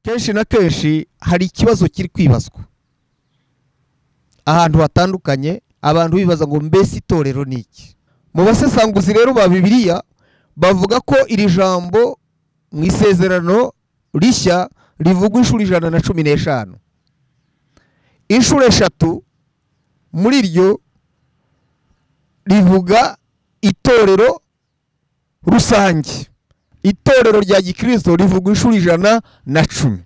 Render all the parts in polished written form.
kenshi na kenshi hari ikibazo kiri kwibazwa ahantu hatandukanye, abantu bibaza ngo mbese itorero ni iki. Mu basesanguzi rero ba Bibiliya bavuga ko iri jambo mu isezerano rishya rivuga inshuro 115, inshuro 3 muri ryo rivuga itorero rusange. Itorero rya Gikristo rivuga inshuro 110,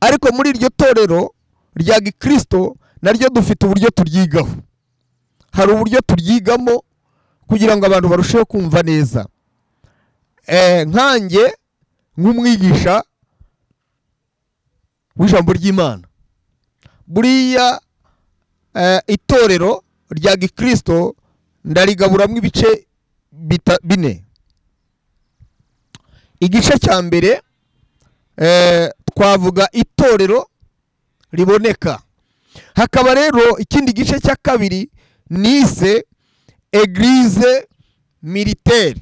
ariko muri iryo torero rya Gikristo naryo dufite uburyo turyigaho. Hari uburyo turyigamo kugira ngo abantu barusheho kumva neza. Nkanjye nk'umwigisha w'ijambo ry'Imana, buriya itorero rya Gikristo ndarigaburamwe ibice 4. Igice cya mbere twavuga itorero riboneka. Hakaba rero ikindi gice cya kabiri nise Eglise militaire,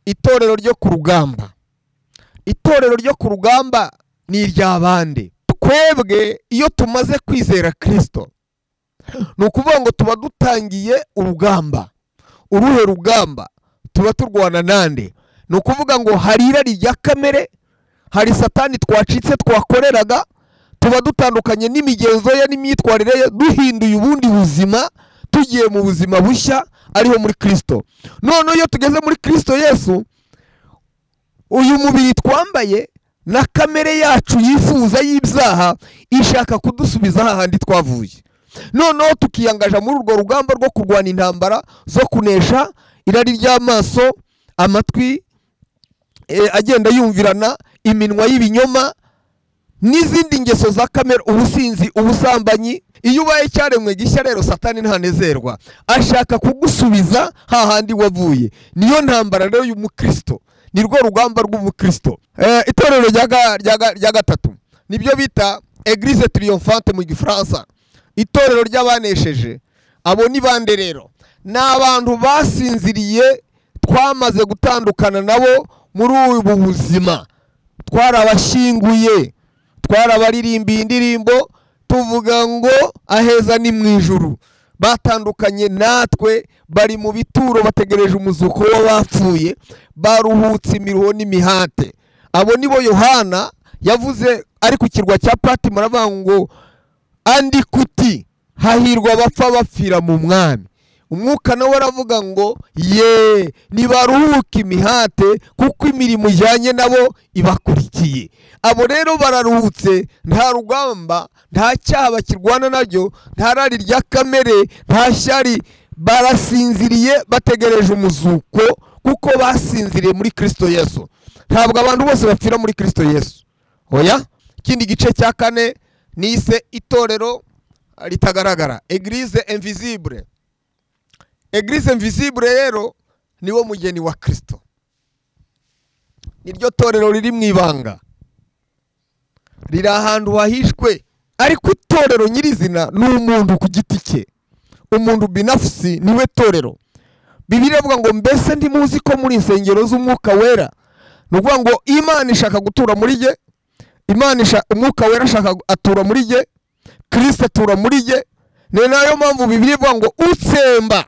itorero ryo ku rugamba. Itorero ryo ku rugamba ni iry'abande. Twebwe iyo tumaze kwizera Kristo, ni ukuvuga ngo tuba dutangiye urugamba. Uruhe rugamba? Tuba turwana nande? Ni ukuvuga ngo hari irari rya kamere, hari satani twacitse twakoreraga, tuba dutandukanye n'imigenzo ye n'imyitwarire ye, duhinduye ubundi buzima, tugiye mu buzima bushya ariho muri Kristo. None iyo tugeze muri Kristo Yesu, uyu mubiri twambaye na kamere yacu yifuza y'ibyaha ishaka kudusubiza hahandi twavuye. Noneho tukiyangaja muri urwo rugamba rwo kurwana intambara zo kunesha irari ry'amaso, amatwi agenda yumvirana, iminwa y'ibinyoma n'izindi ngeso za kamere, ubusinzi, ubusambanyi. Iyo ubaye cyaremwe gishya rero satani ntanezerwa, ashaka kugusubiza hahandi wavuye. Niyo ntambara rero y'umukristo, ni rwo rugamba rw'umukristo. Itorero rya gatatu nibyo bita Eglise triomphante mu Gifaransa, itorero ry'abanesheje. Abo ni bande rero? Ni abantu basinziriye, twamaze gutandukana nabo muri ubu buzima, twarabashyinguye, twarabaririmbiye indirimbo tuvuga ngo aheza ni mu ijuru. Batandukanye natwe, bari mu bituro bategereje umuzuko w'abapfuye, baruhutse imiruho n'imihate. Abo nibo Yohana yavuze ari ku kirwa cya Patimo, aravuga ngo andi kuti hahirwa abapfa bapfira mu mwami. Umwuka nawe aravuga ngo ye nibaruhuka imihate kuko imirimo ijyanye nabo ibakurikiye. Abo rero bararuhutse, nta rugamba, nta cyaha bakirwana naryo, nta rari rya kamere, nta shyari. Barasinziriye bategereje umuzuko kuko basinziriye muri Kristo Yesu. Ntabwo abantu bose bapfira muri Kristo Yesu, oya. Ikindi gice cya 4 nise itorero ritagaragara, Eglise invisible. Eglise invisible rero niwo mugeni wa Kristo, niryo torero riri mu ibanga, riri ahantu hahishwe. Ariko itorero nyirizina ni umuntu ku giti cye, umuntu binafsi niwe torero. Bibiliya ivuga ngo mbese ndimuzi ko muri insengero z'umwuka wera. Ni ukuvuga ngo Imana ishaka gutura muri ye, umwuka wera ashaka atura muri ye, Kristo atura muri ye. Ni nayo mpamvu Bibiliya ivuga ngo utsemba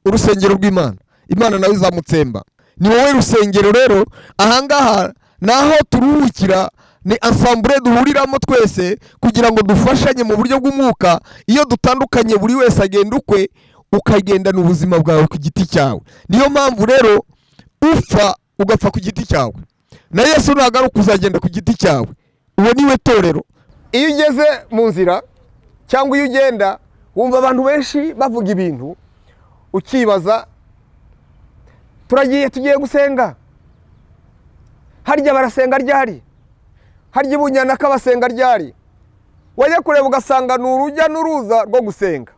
urusengero rw'Imana, Imana nawe izamutsemba. Ni wowe rusengero rero. Ahangaha naho turuhukira, ni ensemble duhuriramo twese kugira ngo dufashanye mu buryo bw'umwuka. Iyo dutandukanye buri wese agenda ukwe, ukagendana ubuzima bwawe ku giti cyawe. Niyo mpamvu rero ugapfa ku giti cyawe, na Yesu nagaruka uzagenda ku giti cyawe. Uwo niwe torero. Iyo ugeze mu nzira cyangwa iyo ugenda wumva abantu benshi bavuga ibintu, ukibaza tugiye gusenga, harya barasenga ryari? Harya ibunyanaka basenga ryari? Wajya kureba ugasanga ni urujya n'uruza rwo gusenga.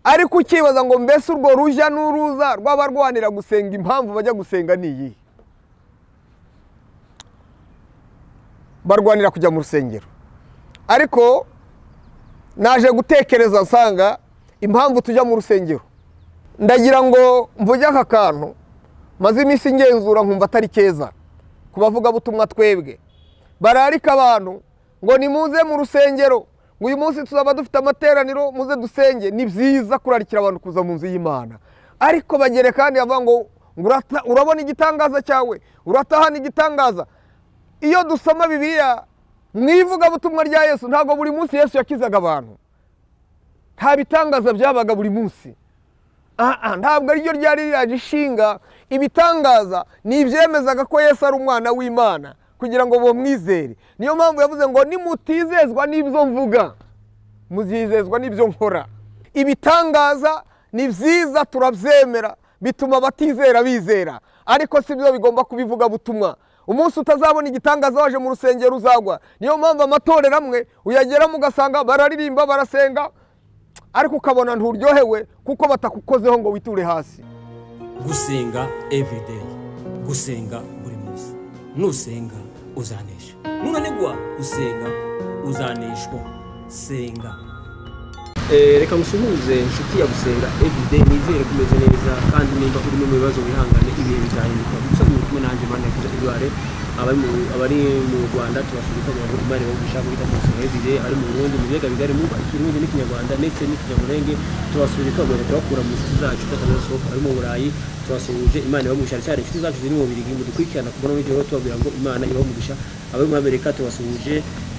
Ariko ukibaza ngo mbese urwo rujya n'uruza rw'abarwanira gusenga, impamvu bajya gusenga ni iyi? Barwanira kujya mu rusengero. Ariko naje gutekereza nsanga impamvu tujya mu rusengero, ndagira ngo mvuge aka kantu maze iminsi ngenzura nkumva atari keza ku bavuga butumwa twebwe. bararika abantu ngo nimuze mu rusengero, ngo uyu munsi tuzaba dufite amateraniro muze dusenge. Ni byiza kurarikira abantu kuza mu nzu y'Imana, ariko bagere kandi bavuga ngo urabona igitangaza cyawe, uratahana igitangaza. Iyo dusoma Bibiliya mu ivugabutumwa rya Yesu, ntabwo buri munsi Yesu yakizaga abantu, nta bitangaza byabaga buri munsi. Ntabwo ariryo ryari riraje ishinga. Ibitangaza ni ibyemezaga ko Yesu ari umwana w'Imana kugira ngo bamwizere. Niyo mpamvu yavuze ngo nimutizezwa n'ibyo mvuga, muzizezwa n'ibyo nkora. Ibitangaza ni byiza, turabyemera, bituma abatizera bizera, ariko si byo bigomba kubivuga butumwa. Umunsi utazabona igitangaza waje mu rusengero uzagwa. Niyo mpamvu amatorero amwe uyageramo ugasanga bararirimba barasenga, ariko ukabona nturyohewe kuko batakukozeho ngo witure hasi. Gusenga everyday, gusenga buri munsi. Nusenga uzanesha, nunanigwa gusenga uzaneshwa. Senga. Reka musuhuze inshuti ya Gusenga everyday, nizere kumeze neza kandi nimba uri mu bibazo bihangane ibihe bizahinduka. Gusa mu kumwe nanje Imana yakuze Edouard, abari mu Rwanda tubashubika mu ngo Imana y'ubusha bwita mu Gusenga everyday, ari mu Burundi mu biga bigari mu Kirundi n'Ikinyarwanda ndetse n'Ikinyamurenge, tubasubika mu bakura mu inshuti zacu takazosohoka, ari mu Burayi tubasuhuje. Imana y'ubusha cyane inshuti zacu ziri mu Birigi dukurikirana kubona n'ijoro tubabwira ngo Imana y'ubusha. Abari muri Amerika tubasuhuje,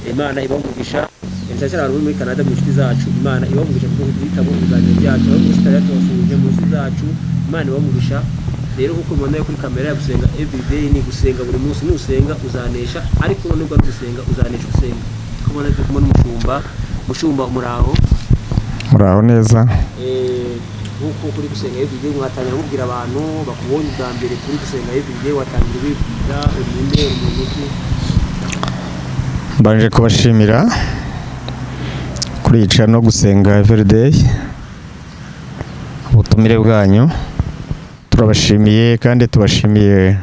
Imana y'ubusha. Inshyashya abantu muri Canada mu inshuti zacu, Imana ibamugisha kuko bitabo ibiganiro byacu. Abo muri Australia tubasuhuje mu inshuti zacu, Imana ibamugisha. Rero kuko mubona kuri kamera ya Gusenga everyday ni gusenga buri munsi. Nusenga uzanesha, ariko nubwo ari gusenga uzanesha usenga. Kubona turi kumwe n'umushumba muraho neza. Nkuko kuri Gusenga everyday mwatangira mubwira abantu bakubonye bwa mbere kuri Gusenga everyday, watangira ubibwira urinde umuntu. Mbanje kubashimira kuri no Gusenga everyday, ubutumire bwanyu turabashimiye kandi tubashimiye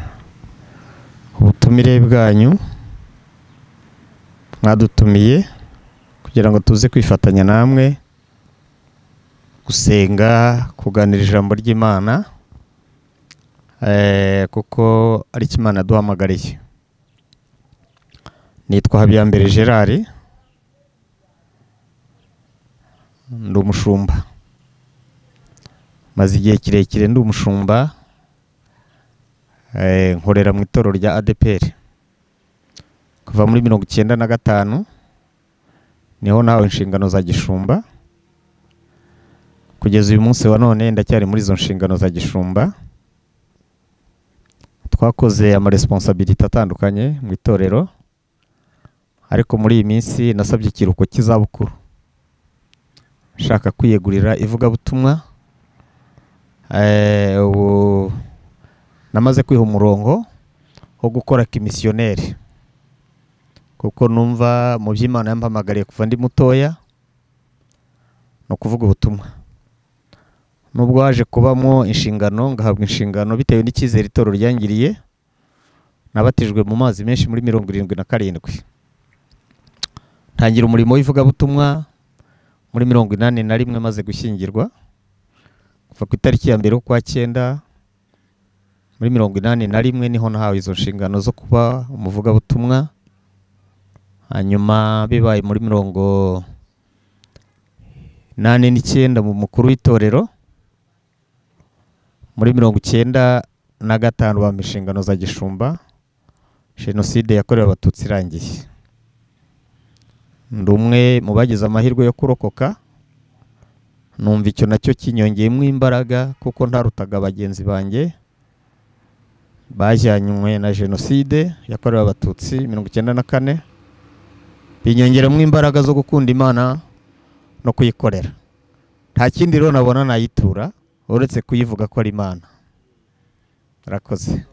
ubutumire bwanyu mwadutumiye kugira ngo tuze kwifatanya namwe gusenga, kuganira ijambo ry'Imana, kuko ari Imana duhamagariye. Nitwa Habiyambere Gerard, ndi umushumba, maze igihe kirekire ndi umushumba, nkorera mu itorero rya ADPR kuva muri 1995, niho nawe inshingano za gishumba kugeza uyu munsi wa none ndacyari muri izo nshingano za gishumba. Twakoze ama responsabilité atandukanye mu itorero, ariko muri iyi minsi nasabye ikiruhuko cy'izabukuru, shaka kwiyegurira ivugabutumwa. Ubu namaze kwiha umurongo wo gukora kimisiyoneri, kuko numva mu by'Imana yampamagariye kuva ndi mutoya no kuvuga ubutumwa. Nubwo haje kubamo inshingano, ngahabwa inshingano bitewe n'icyizere itorero ryangiriye, nabatijwe mu mazi menshi muri 77. Ntangira umurimo w'ivugabutumwa muri 81 maze gushyingirwa, kuva ku itariki ya mbere kwa 9 muri 81 niho nahawe izo nshingano zo kuba umuvugabutumwa. Hanyuma bibaye muri 89 mu mukuru w'itorero, muri 95 bampa inshingano za gishumba, jenoside yakorewe abatutsi irangiye. Ndi umwe mu bagize amahirwe yo kurokoka, numva icyo nacyo kinyongeyemo imbaraga kuko ntarutaga bagenzi banjye bajyanywe na jenoside yakorewe abatutsi 1994, binyongeramo imbaraga zo gukunda Imana no kuyikorera. Nta kindi rero nabona nayitura uretse kuyivuga ko ari Imana. Rakoze.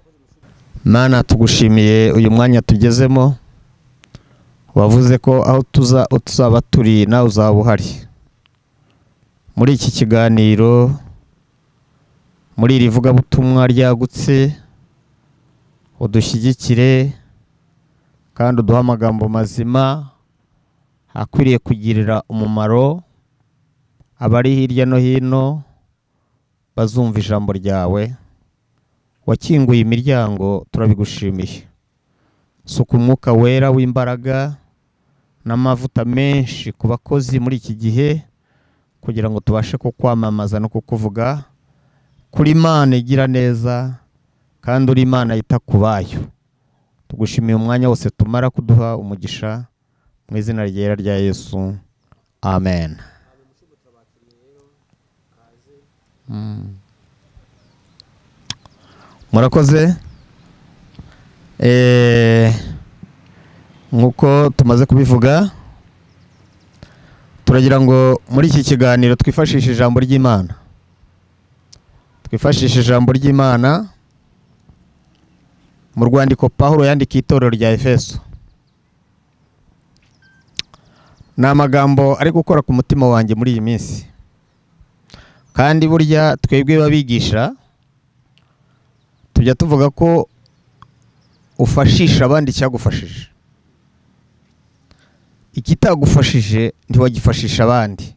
Mana, tugushimiye uyu mwanya tugezemo, wavuze ko aho tuzaba turi nawe uzaba uhari. Muri iki kiganiro, muri iri vugabutumwa ryagutse, udushyigikire kandi uduha amagambo mazima akwiriye kugirira umumaro abari hirya no hino bazumva ijambo ryawe. Wakinguye imiryango, turabigushimiye. suka umwuka wera w'imbaraga n'amavuta menshi ku bakozi muri iki gihe kugira ngo tubashe kukwamamaza no kukuvuga kuri Imana igira neza kandi uri Imana yita ku bayo. Tugushimiye umwanya wose tumara kuduha umugisha mu izina ryera rya Yesu, amen. Murakoze. Nkuko tumaze kubivuga, turagira ngo muri iki kiganiro twifashishe ijambo ry'Imana. Twifashishe ijambo ry'Imana mu rwandiko Pawulo yandikiye itorero rya Efeso. Ni amagambo ari gukora ku mutima wanjye muri iyi minsi, kandi burya twebwe babigisha tujya tuvuga ko ufashisha abandi cyagufashije. Ikitagufashije ntiwagifashisha abandi.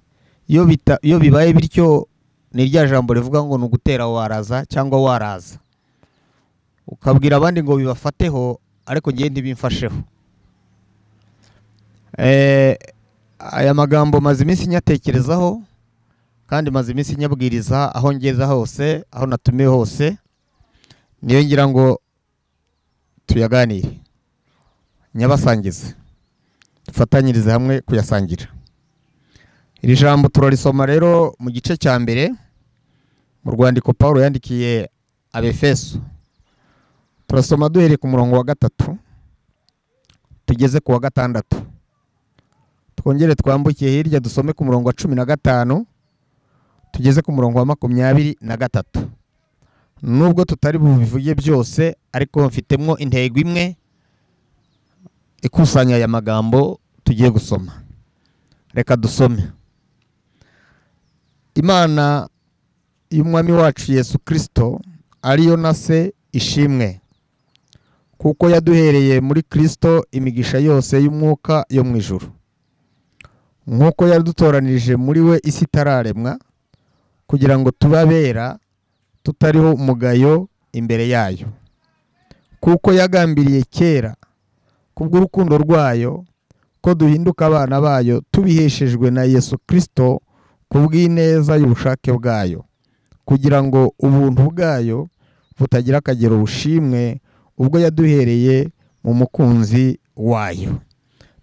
Iyo bibaye bityo ni rya jambo rivuga ngo ni ugutera waraza cyangwa waraza, ukabwira abandi ngo bibafateho ariko ngiye ntibimfasheho. Aya magambo maze iminsi nyatekerezaho kandi maze iminsi nyabwiriza aho ngeza hose, aho natumiwe hose. Niyo ngira ngo tuyaganire, nyabasangize, dufatanyirize hamwe kuyasangira. Iri jambo turarisoma rero mu gice cya mbere mu rwandiko Pawulo yandikiye Abefeso. Turasoma duhereye ku murongo wa 3 tugeze ku wa 6. Twongere twambukiye hirya dusome ku murongo wa 15 tugeze ku murongo wa 23. Nubwo tutari bubivuge byose, ariko mfitemwo intego imwe ikusanya aya magambo tugiye gusoma. Reka dusome. Imana y'umwami wacu Yesu Kristo ariyo na se ishimwe, kuko yaduhereye muri Kristo imigisha yose y'umwuka yo mu ijuru, nk'uko yadutoranirije muri we isi itararemwa, kugira ngo tubabera tutariho umugayo imbere yayo, kuko yagambiriye kera kubw'urukundo rwayo ko duhinduka abana bayo tubiheshejwe na Yesu Kristo kubw'ineza y'ubushake bwayo, kugira ngo ubuntu bwayo butagira akagero bushimwe ubwo yaduhereye mu mukunzi wayo.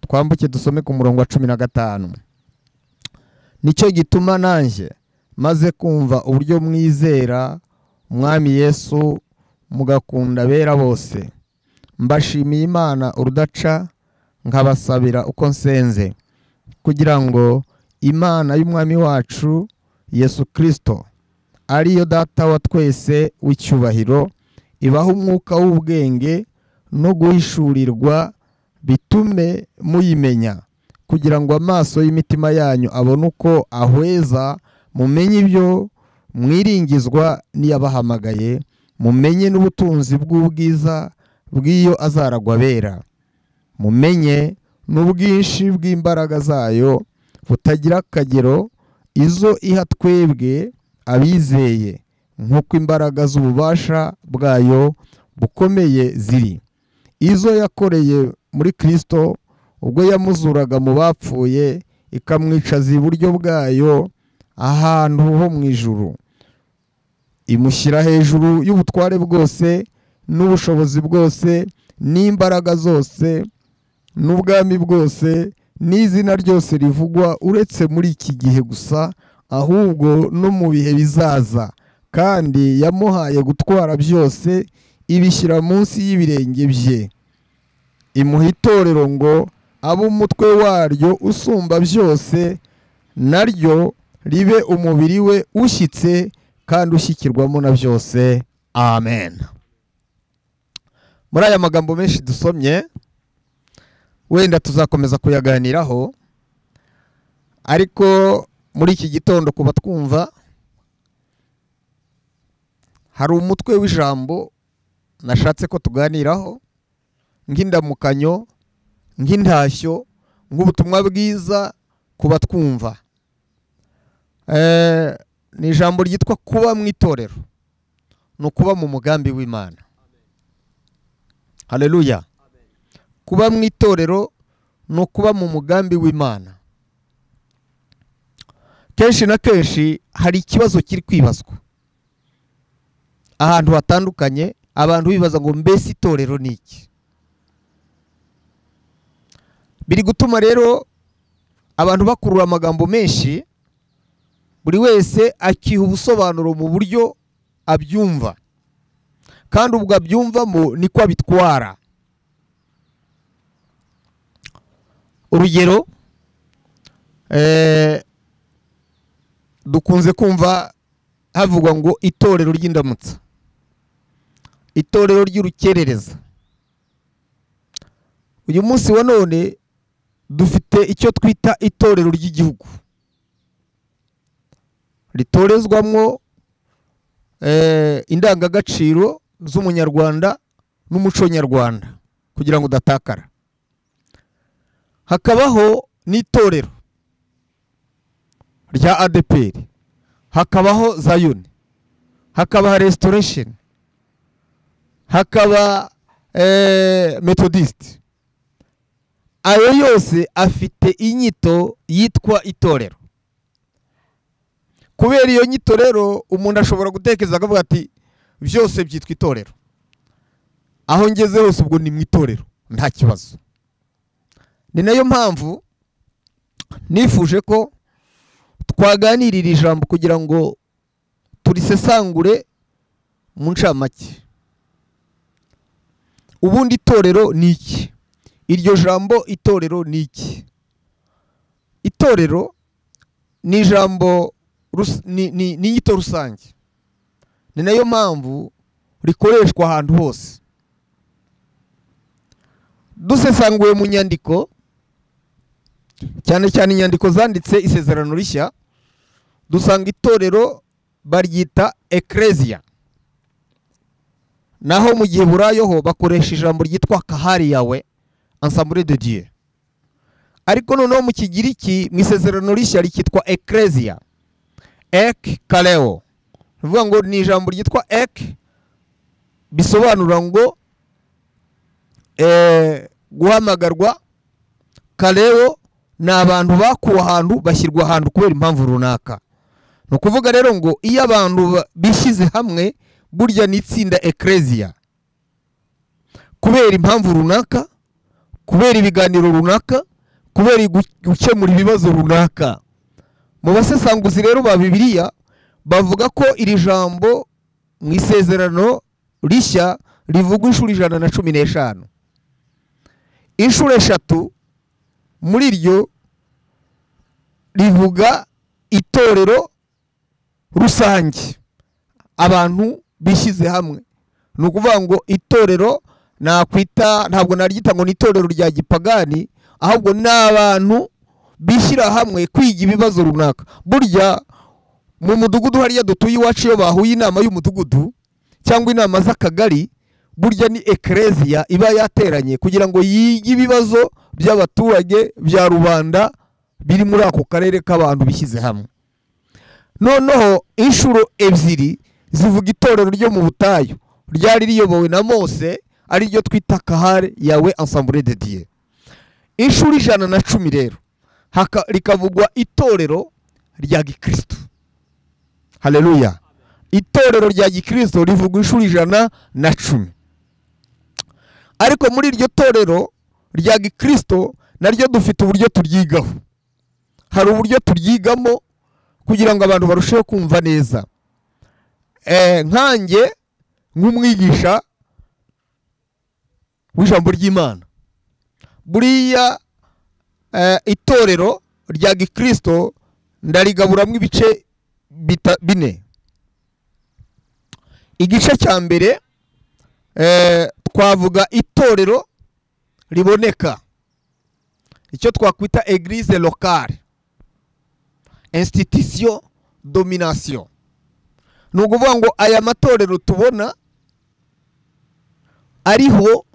Twambuke dusome ku murongo wa 15. Nicyo gituma nanjye maze kumva uburyo mwizera Umwami Yesu mugakunda bera bose, mbashimiye Imana urudaca, nkabasabira uko nsenze, kugira ngo Imana y'umwami wacu Yesu Kristo ariyo data wa twese w'icyubahiro ibaha umwuka w'ubwenge no guhishurirwa, bitume muyimenya, kugira ngo amaso y'imitima yanyu abone uko ahweza, mumenye ibyo mwiringizwa n'iyabahamagaye, mumenye n'ubutunzi bw'ubwiza bw'iyo azaragwa bera, mumenye n'ubwinshi bw'imbaraga zayo butagira akagero izo iha twebwe abizeye, nk'uko imbaraga z'ububasha bwayo bukomeye ziri, izo yakoreye muri Kristo ubwo yamuzuraga mu bapfuye, ikamwicaza iburyo bwayo ahantu ho mu ijuru, imushyira hejuru y'ubutware bwose n'ubushobozi bwose n'imbaraga zose n'ubwami bwose n'izina ryose rivugwa, uretse muri iki gihe gusa, ahubwo no mu bihe bizaza. Kandi yamuhaye gutwara byose, ibishyira munsi y'ibirenge bye, imuha itorero ngo abe umutwe waryo usumba byose, naryo ribe umubiri we ushyitse kandi ushyikirwamo na byose. Amen. Muri aya magambo menshi dusomye, wenda tuzakomeza kuyaganiraho, ariko muri iki gitondo kuba twumva hari umutwe w'ijambo nashatse ko tuganiraho nk'indamukanyo, nk'intashyo, nk'ubutumwa bwiza kuba twumva. Ni ijambo ryitwa kuba mu itorero, ni ukuba mu mugambi w'Imana. Haleluya. kuba mu itorero ni ukuba mu mugambi w'Imana. Kenshi na kenshi hari ikibazo kiri kwibazwa ahantu hatandukanye, abantu bibaza ngo mbese itorero ni iki. Biri gutuma rero abantu bakurura amagambo menshi, buri wese akiha ubusobanuro mu buryo abyumva, kandi ubwo abyumvamo niko abitwara. Urugero, dukunze kumva havugwa ngo itorero ry'indamutsa, itorero ry'urukerereza. Uyu munsi wa none dufite icyo twita itorero ry'igihugu, ritorezwamwo indangagaciro z'umunyarwanda n'umuco nyarwanda kugira ngo udatakara. Hakabaho n'itorero rya ADPR, hakabaho Zion, hakaba Restoration, hakaba Methodist. Ayo yose afite inyito yitwa itorero. Kubera iyo nyito rero umuntu ashobora gutekereza akavuga ati byose byitwa itorero, aho ngeze hose ubwo ni mu itorero nta kibazo. Ni nayo mpamvu nifuje ko twaganirira ijambo kugira ngo turisesangure mu ncamake. Ubundi itorero ni iki? Iryo jambo itorero ni iki? Itorero ni ijambo ni inyito rusange, ni nayo mpamvu rikoreshwa ahantu hose. Dusesanguye mu nyandiko, cyane cyane inyandiko zanditse Isezerano Rishya, dusanga itorero baryita Ecclesia, naho mu Giheburayo ho bakoresha ijambo ryitwa Kahari Yawe, Assemblée de Dieu. Ariko noneho mu Kigiriki mu Isezerano Rishya rikitwa Ecclesia, ek kaleo, bivuga ngo ni ijambo ryitwa ek, bisobanura ngo guhamagarwa. Kaleo ni abantu bakuwe ahantu bashyirwa ahantu kubera impamvu runaka. Ni ukuvuga rero ngo iyo abantu bishyize hamwe, burya ni itsinda Ecclesia, kubera impamvu runaka, kubera ibiganiro runaka, kubera gukemura ibibazo runaka. Mu basesanguzi rero ba Bibiliya bavuga ko iri jambo mu Isezerano Rishya rivuga inshuro 115. Inshuro 3 muri ryo rivuga itorero rusange, abantu bishyize hamwe. Ni ukuvuga ngo itorero nakwita, ntabwo naryita ngo ni itorero rya gipagani, ahubwo n'abantu bishyira hamwe kwiga ibibazo runaka. Burya mu mudugudu hariya dutuye iwacu, iyo bahuye inama y'umudugudu cyangwa inama z'akagari, burya ni Ecclesia iba yateranye kugira ngo yige ibibazo by'abaturage bya rubanda biri muri ako karere k'abantu bishyize hamwe. Noneho inshuro 2 zivuga itorero ryo mu butayu ryari riyobowe na Mose, ari ryo twita Kahari Yawe, Assemblée de Dieu. Inshuro 110 rero rikavugwa itorero rya Gikristo. Haleluya. Itorero rya Gikristo rivugwa inshuro 110. Ariko muri iryo torero rya Gikristo naryo dufite uburyo turyigaho. Hari uburyo turyigamo kugira ngo abantu barusheho kumva neza. Nkanjye nk'umwigisha w'ijambo ry'Imana, buriya itorero rya Gikristo ndarigaburamwe ibice 4. Igice cya mbere twavuga itorero riboneka, icyo twakwita église locale, institution, domination. Ni ukuvuga ngo aya matorero tubona ariho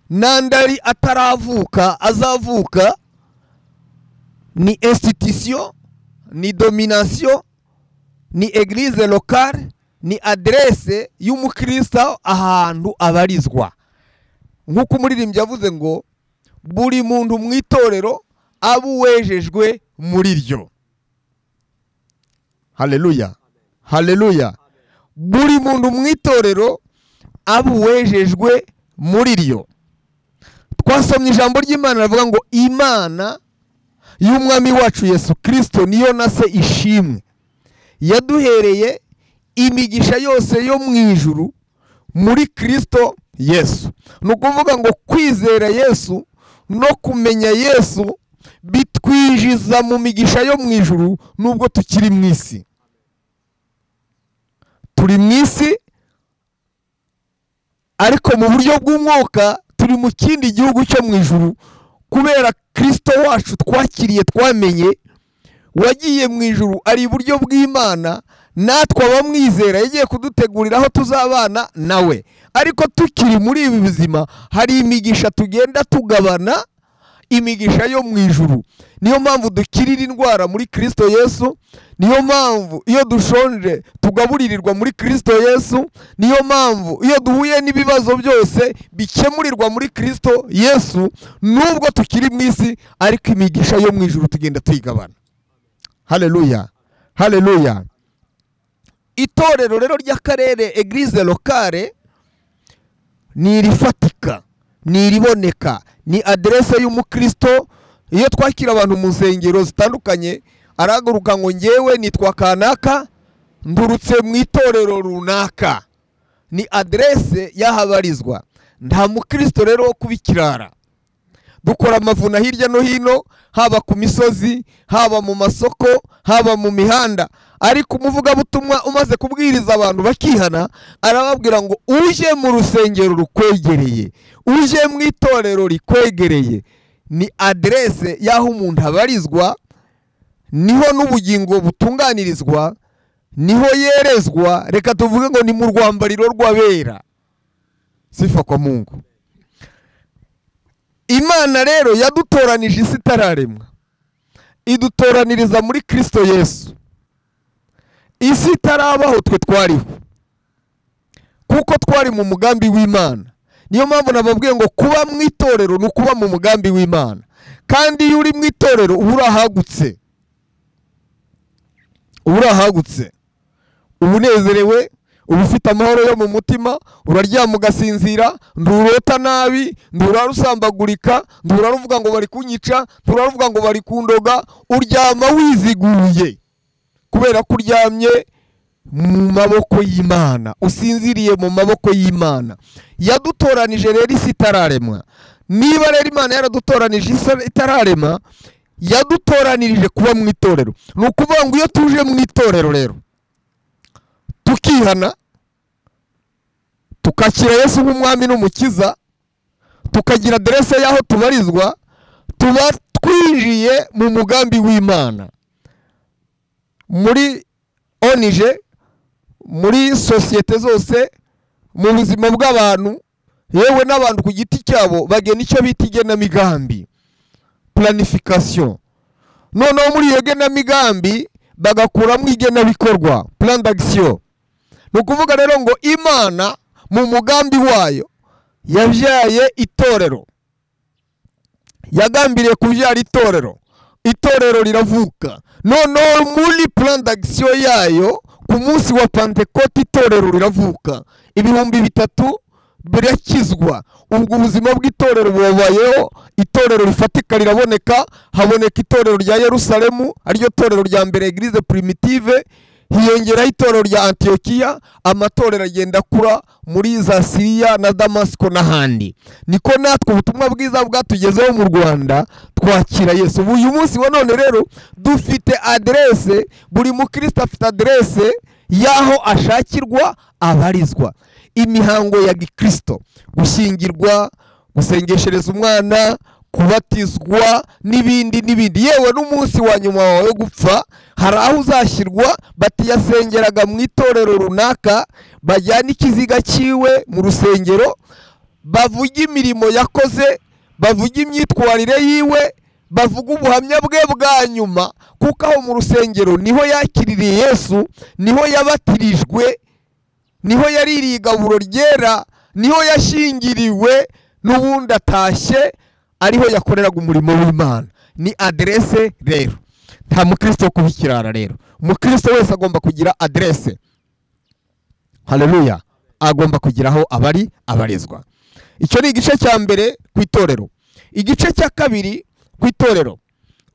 n'andari ataravuka azavuka, ni institution, ni domination, ni église locale, ni adresse y'umukristo ahantu abarizwa. Nk'uko umuririmbyi yavuze ngo buri muntu mu itorero aba uwejejwe muri ryo. Haleluya, haleluya. Buri muntu mu itorero aba uwejejwe muri ryo. Twasomye ijambo ry'Imana rivuga ngo Imana y'umwami wacu Yesu Kristo niyo na se ishimwe, yaduhereye imigisha yose yo mu ijuru muri Kristo Yesu. Ni ukuvuga ngo kwizera Yesu no kumenya Yesu bitwinjiza mu migisha yo mu ijuru nubwo tukiri mu isi. Turi mu isi ariko mu buryo bw'umwuka turi mu kindi gihugu cyo mu ijuru, kubera Kristo wacu twakiriye twamenye wagiye mu ijuru ari iburyo bw'Imana, natwe abamwizera yagiye kudutegurira aho tuzabana nawe. Ariko tukiri muri ibi buzima hari imigisha tugenda tugabana, imigisha yo mu ijuru. Niyo mpamvu dukirira indwara muri Kristo Yesu, niyo mpamvu iyo dushonje tugaburirirwa muri Kristo Yesu, niyo mpamvu iyo duhuye n'ibibazo byose bikemurirwa muri Kristo Yesu, nubwo tukiri mu isi ariko imigisha yo mu ijuru tugenda tuyigabana. Haleluya, haleluya. Itorero rero ry'akarere, eglise locale, ni irifatika, ni iriboneka, ni adresse y'umukristo. Iyo twakira abantu mu nsengero zitandukanye, arahaguruka ngo ngewe nitwa kanaka ndurutse mu itorero runaka, ni adresse yahabarizwa. Nta mukristo rero wo kubikirara. Dukora amavuna hirya no hino, haba ku misozi, haba mu masoko, haba mu mihanda, ariko umuvugabutumwa umaze kubwiriza abantu bakihana, arababwira ngo uje mu rusengero rukwegereye, uje mu itorero rikwegereye. Ni adresse y'aho umuntu abarizwa, niho n'ubugingo butunganirizwa, niho yerezwa. Reka tuvuge ngo ni mu rwambariro rw'abera. Sifa kwa Mungu. Imana rero yadutoranije isi itararemwa, idutoraniriza muri Kristo Yesu. Isi itarabaho twe twariho, kuko twari mu mugambi w'Imana. Niyo mpamvu nababwiye ngo kuba mu itorero ni ukuba mu mugambi w'Imana. Kandi iyo uri mu itorero uba urahagutse, uba urahagutse, uba unezerewe, uba ufite amahoro yo mu mutima, uraryama ugasinzira, nturota nabi, nturara usambagurika, nturara uvuga ngo bari kunyica, nturara uvuga ngo bari kundoga, uryama wiziguye kubera ko uryamye mu maboko y'Imana, usinziriye mu maboko y'Imana. Yadutoranije rero isi itararemwa. Niba rero Imana yaradutoranije isi itararema, yadutoranirije kuba mu itorero. Ni ukuvuga ngo iyo tuje mu itorero rero tukihana, tukakira Yesu nk'umwami n'umukiza, tukagira adresse y'aho tubarizwa, tuba twinjiye mu mugambi w'Imana. Muri onije, muri sosiyete zose, mu buzima bw'abantu, yewe n'abantu ku giti cyabo bagena icyo bita igenamigambi, planification. Noneho muri iyo genamigambi bagakuramo igenabikorwa, plan d'action. Ni ukuvuga rero ngo Imana mu mugambi wayo yabyaye itorero, yagambiriye kubyara itorero, itorero riravuka. Noneho muri plan d'action yayo ku munsi wa Pentecote itorero riravuka, 3,000 birakizwa. Ubwo ubuzima bw'itorero bubayeho, itorero rifatika riraboneka. Haboneka itorero rya Yerusalemu, ariryo torero rya mbere, eglise primitive. Hiyongeraho itorero rya Antiokia, amatorero agenda kura muri za Syria na Damasco n'ahandi. Niko natwe ubutumwa bwiza bwatugezeho mu Rwanda, twakira Yesu. Uyu munsi wa none rero dufite adresse, buri mukristo afite adresse y'aho ashakirwa abarizwa. Imihango ya Gikristo, gushyingirwa, gusengeshereza umwana, kubatizwa n'ibindi n'ibindi, yewe n'umunsi wa nyuma wawe gupfa, hari aho uzashyirwa. Bati yasengeraga mu itorero runaka, bajyana ikiziga cyiwe mu rusengero, bavuga imirimo yakoze, bavuga imyitwarire yiwe, bavuga ubuhamya bwe bwa nyuma, kuko aho mu rusengero niho yakiririye Yesu, niho yabatirijwe, niho yaririye igaburo ryera, niho yashingiriwe, n'ubundi atashye ariho yakoreraga umurimo w'Imana. Ni adresse rero, nta mukristo wo kubikirara rero. Umukristo wese agomba kugira adresse. Haleluya. Agomba kugira aho abari abarizwa. Icyo ni igice cya mbere ku itorero. Igice cya kabiri ku itorero,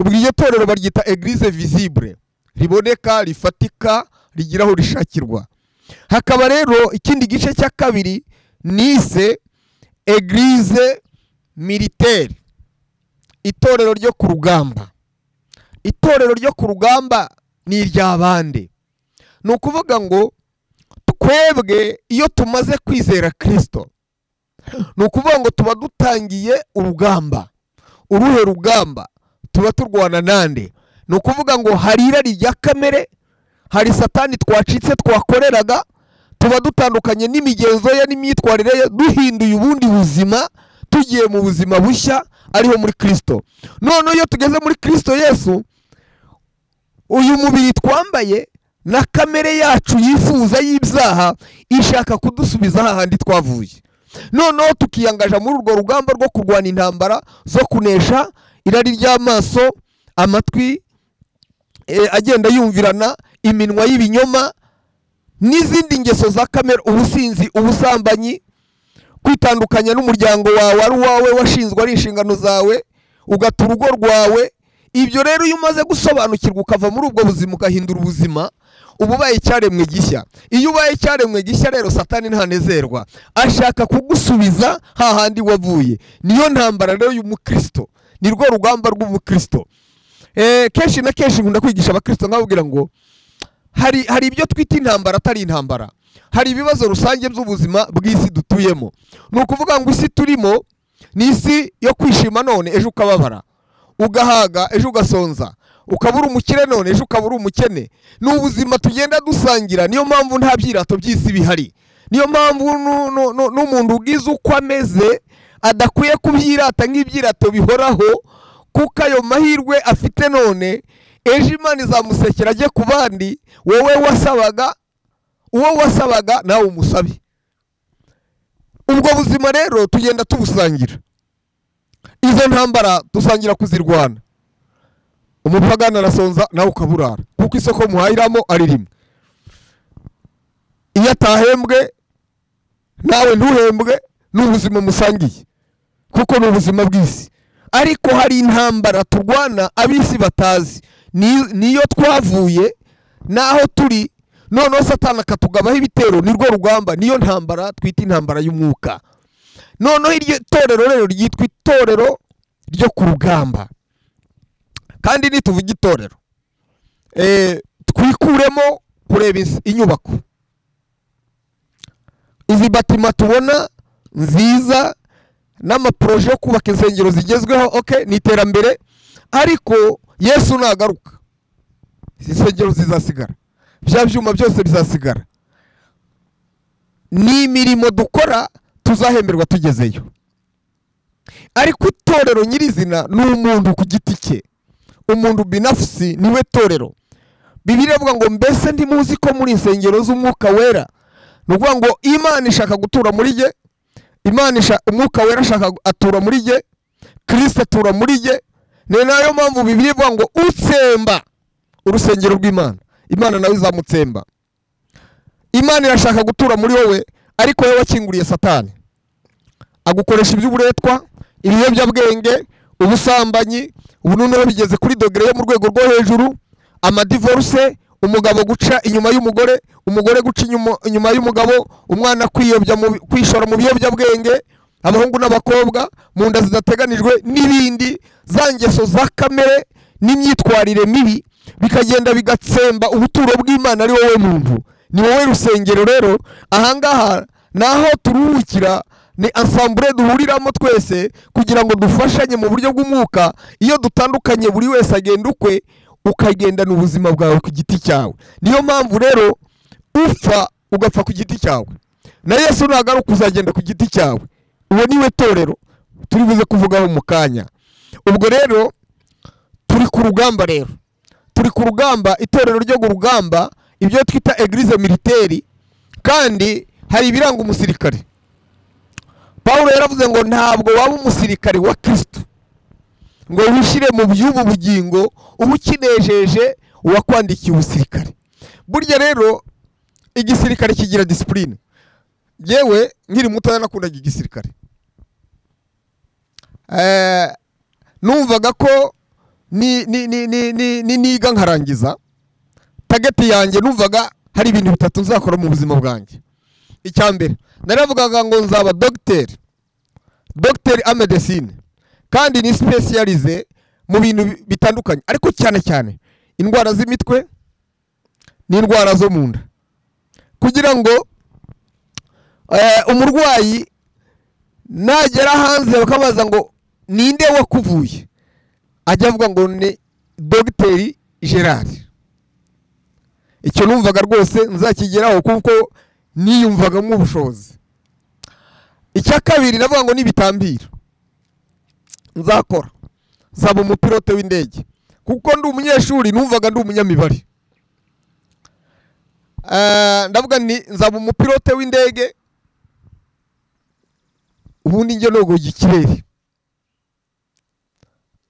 ubwo iryo torero baryita Eglise visible, riboneka, rifatika, rigira aho rishakirwa. Hakaba rero ikindi gice cya kabiri nise Eglise militaire, itorero ryo ku rugamba. Itorero ryo ku rugamba ni iry'abande. Ni ukuvuga ngo twebwe iyo tumaze kwizera Kristo, ni ukuvuga ngo tuba dutangiye urugamba. Uruhe rugamba? Tuba turwana nande? Ni ukuvuga ngo hari irari rya kamere, hari satani twacitse twakoreraga, tuba dutandukanye n'imigenzo ye n'imyitwarire ye, duhinduye ubundi buzima, tugiye mu buzima bushya ariho muri Kristo. None iyo tugeze muri Kristo Yesu, uyu mubiri twambaye na kamere yacu yifuza y'ibyaha ishaka kudusubiza hahandi twavuye. Noneho tukiyangaja muri urwo rugamba rwo kurwana intambara zo kunesha irari ry'amaso, amatwi agenda yumvirana, iminwa y'ibinyoma n'izindi ngeso za kamere, ubusinzi, ubusambanyi, kwitandukanya n'umuryango wawe ari uwawe washinzwe ari inshingano zawe, ugata urugo rwawe. Ibyo rero iyo umaze gusobanukirwa ukava muri ubwo buzima ukahindura ubuzima, uba ubaye icyaremwe gishya. Iyo ubaye icyaremwe gishya rero satani ntanezerwa, ashaka kugusubiza hahandi wavuye. Niyo ntambara rero y'umukristo, ni rwo rugamba rw'umukristo. Kenshi na kenshi nkunda kwigisha abakristo nkababwira ngo hari ibyo twita intambara atari intambara. Hari ibibazo rusange by'ubuzima bw'isi dutuyemo. Ni ukuvuga ngo isi turimo ni isi yo kwishima none ejo ukababara, ugahaga ejo ugasonza, ukabura umukire none ejo ukabura umukene. Ni ubuzima tugenda dusangira. Niyo mpamvu nta byirato by'isi bihari. Niyo mpamvu n'umuntu ugize uko ameze adakwiye kubyirata nk'ibyirato bihoraho, kuko ayo mahirwe afite none ejo Imana izamusekera ajye ku bandi. Wowe wasabaga, uwo wasabaga nawe umusabe. Ubwo buzima rero tugenda tubusangira. Izo ntambara dusangira kuzirwana. Umupagana arasonza nawe ukaburara, kuko isoko muhahiramo ari rimwe. Iyo atahembwe nawe ntuhembwe, n'ubuzima musangiye, kuko ni ubuzima bw'isi. Ariko hari intambara turwana ab'isi batazi, niyo twavuye naho turi. Noneho satani akatugabaho ibitero, ni rwo rugamba. Niyo ntambara twita intambara y'umwuka. Noneho iryo torero rero ryitwa itorero ryo ku rugamba. Kandi nituvuga itorero, twikuremo kureba inyubako. Izi batima tubona nziza n'amaproje yo kubaka insengero zigezweho, ni iterambere. Ariko Yesu nagaruka, insengero zizasigara, bya byuma byose bizasigara. Ni imirimo dukora tuzahemberwa tugezeyo. Ariko itorero nyirizina ni umuntu ku giti cye. Umuntu binafsi niwe torero. Bibiliya ivuga ngo mbese ntimuzi ko muri insengero z'umwuka wera. Ni ukuvuga ngo Imana ishaka gutura muri ye, umwuka wera ashaka atura muri ye, Kristo atura muri ye. Ni nayo mpamvu Bibiliya ivuga ngo utsemba urusengero rw'Imana, Imana nawe izamutsemba. Imana irashaka gutura muri wowe, ariko wowe wakinguriye satani agukoresha iby'uburetwa, ibiyobyabwenge, ubusambanyi. Ubu noneho bigeze kuri dogere yo mu rwego rwo hejuru. Amadivorce, umugabo guca inyuma y'umugore, umugore guca inyuma y'umugabo, umwana kwishora mu biyobyabwenge, abahungu n'abakobwa mu nda zidateganijwe n'ibindi. Za ngeso za kamere n'imyitwarire mibi bikagenda bigatsemba ubuturo bw'Imana ari wowe muntu, ni wowe rusengero. Rero ahangaha naho turuhukira, ni ensemble duhuriramo twese kugira ngo dufashanye mu buryo bw'umwuka. Iyo dutandukanye buri wese agenda ukwe, ukagendana ubuzima bwawe ku giti cyawe. Niyo mpamvu rero upfa ugapfa ku giti cyawe, na Yesu nagaruka uzagenda ku giti cyawe. Uwo niwe torero turi buze kuvugaho mu kanya. Ubwo rero turi ku rugamba, rero turi ku rugamba, itorero ryo ku rugamba, ibyo twita Eglise militaire. Kandi hari ibiranga umusirikare. Paulo yaravuze ngo ntabwo waba umusirikare wa Kristo ngo wishyire mu by'ubu bugingo uba ukinejeje uwakwandikiye ubusirikare. Burya rero igisirikare kigira disipurine. Yewe nkiri mutoya nakundaga igisirikare, numvaga ko niga nkarangiza tageti yanjye, numvaga hari ibintu bitatu nzakora mu buzima bwanjye. Icya mbere naravugaga ngo nzaba dogiteri a medecine, kandi ni specialize mu bintu bitandukanye, ariko cyane cyane indwara z'imitwe n'indwara zo mu nda, kugira ngo umurwayi nagera hanze bakabaza ngo ninde wakuvuye, ajya avuga ngo ni dogiteri Gerard. Icyo numvaga rwose nzakigeraho kuko niyumvagamo ubushobozi. Icya kabiri navuga ngo nibitambira nzakora, nzaba umupilote w'indege, kuko ndi umunyeshuri numvaga ndi umunyamibare. Ndavuga ni nzaba umupilote w'indege, ubundi njye nogo ikirere.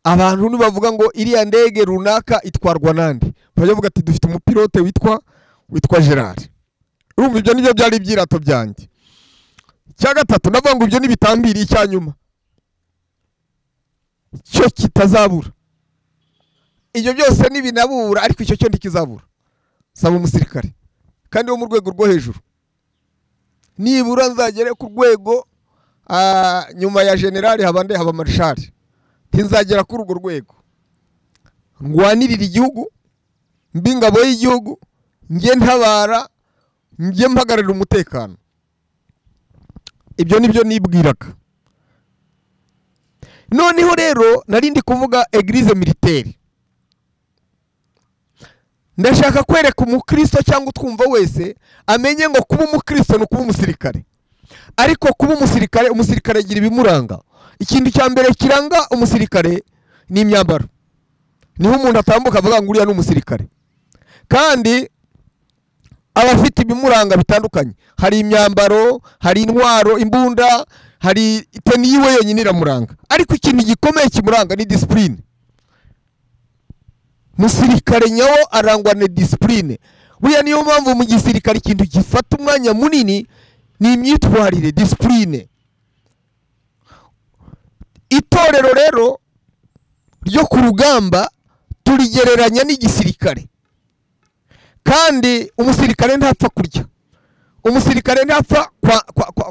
Abantu nibavuga ngo iriya ndege runaka itwarwa nande, bavuga ati dufite umupilote witwa Gerard. Urumva ibyo nibyo byari ibyirato byanjye. Cya gatatu ndavuga ngo ibyo nibitambira icyanyuma cyo kitazabura. Ibyo byose nibinabura, ariko icyo cyo ndikizabura. Saba umusirikare kandi wo mu rwego rwo hejuru, nibura nzagere ku rwego nyuma ya generali haba marshal, ntinzagera kuri urwo rwego. Ndwanirira igihugu, mbi ingabo y'igihugu, njye ntabara, njye mpagararira umutekano. Ibyo nibyo nibwiraga. Noneho rero narindi kuvuga eglise militaire. Ndashaka kwereka umukristo cyangwa utwumva wese amenye ngo kuba umukristo no kuba umusirikare. Ariko kuba umusirikare agira ibimuranga. Ikintu cya mbere kiranga umusirikare ni imyambaro. Niho umuntu atambuka avuga ngo uriya n'umusirikare. Kandi abafite ibimuranga bitandukanye. Hari imyambaro, hari intwaro, imbunda, hari iteni yiwe yenyine iramuranga. Ariko ikintu gikomeye kimuranga ni discipline. Musirikare nyawo arangwa na discipline. Buriya niyo mpamvu mu gisirikare ikintu gifata umwanya munini ni imyitwarire, discipline. Itorero rero ryo ku rugamba turigereranya n'igisirikare. Kandi umusirikare ntapfa kurya, umusirikare ntapfa